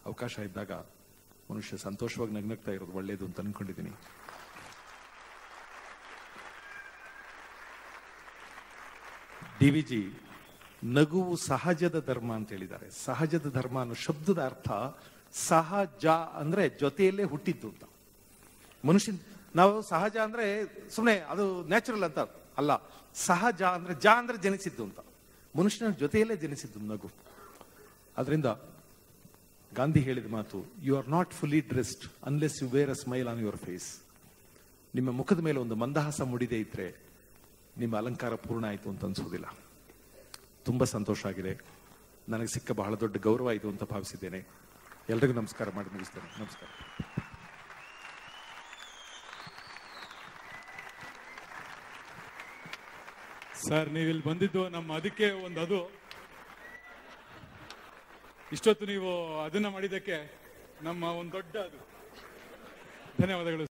ಅವಕಾಶ ಇದ್ದಾಗ ಮನುಷ್ಯ ಸಂತೋಷವಾಗಿ ನಗ್ನಗ್ತಾ ಇರೋದು ಒಳ್ಳೇದು ಅಂತ ಅನ್ಕೊಂಡಿದ್ದೀನಿ. DVG ನಗುವು ಸಹಜದ ಧರ್ಮ ಅಂತ ಹೇಳಿದ್ದಾರೆ. ಸಹಜದ ಧರ್ಮ ಅನ್ನೋ ಶಬ್ದದ ಅರ್ಥ ಸಹಜ ಅಂದ್ರೆ ಜೊತೆಯಲ್ಲೇ ಹುಟ್ಟಿದ್ದು ಅಂತ. ಮನುಷ್ಯನ್ ನಾವು ಸಹಜ ಅಂದ್ರೆ ಸುಮ್ಮನೆ ಅದು ನ್ಯಾಚುರಲ್ ಅಂತ ಅಲ್ಲ. ಸಹಜ ಅಂದ್ರೆ ಅಂದ್ರೆ ಜನಿಸಿದ್ದು ಅಂತ. ಮನುಷ್ಯನ ಜೊತೆಯಲ್ಲೇ ಜನಿಸಿದ್ದು ನಗು. ಅದರಿಂದ ಗಾಂಧಿ ಹೇಳಿದ ಮಾತು, you are not fully dressed unless you wear a smile on your face. ನಿಮ್ಮ ಮುಖದ ಮೇಲೆ ಒಂದು ಮಂದಹಾಸ ಮೂಡಿದೇ ಇದ್ರೆ ನಿಮ್ಮ ಅಲಂಕಾರ ಪೂರ್ಣ ಆಯಿತು ಅಂತ ಅನ್ಸೋದಿಲ್ಲ. ತುಂಬ ಸಂತೋಷ ಆಗಿದೆ. ನನಗೆ ಸಿಕ್ಕ ಬಹಳ ದೊಡ್ಡ ಗೌರವ ಇದು ಅಂತ ಭಾವಿಸಿದ್ದೇನೆ. ಎಲ್ರಿಗೂ ನಮಸ್ಕಾರ ಮಾಡಿ ಮುಗಿಸ್ತೇನೆ. ನಮಸ್ಕಾರ. ಸರ್, ನೀವಿಲ್ಲಿ ಬಂದಿದ್ದು ನಮ್ಮ ಅದಕ್ಕೆ ಅದು ಇಷ್ಟೊತ್ತು ನೀವು ಅದನ್ನ ಮಾಡಿದ್ದಕ್ಕೆ ನಮ್ಮ ಒಂದು ದೊಡ್ಡ ಧನ್ಯವಾದಗಳು.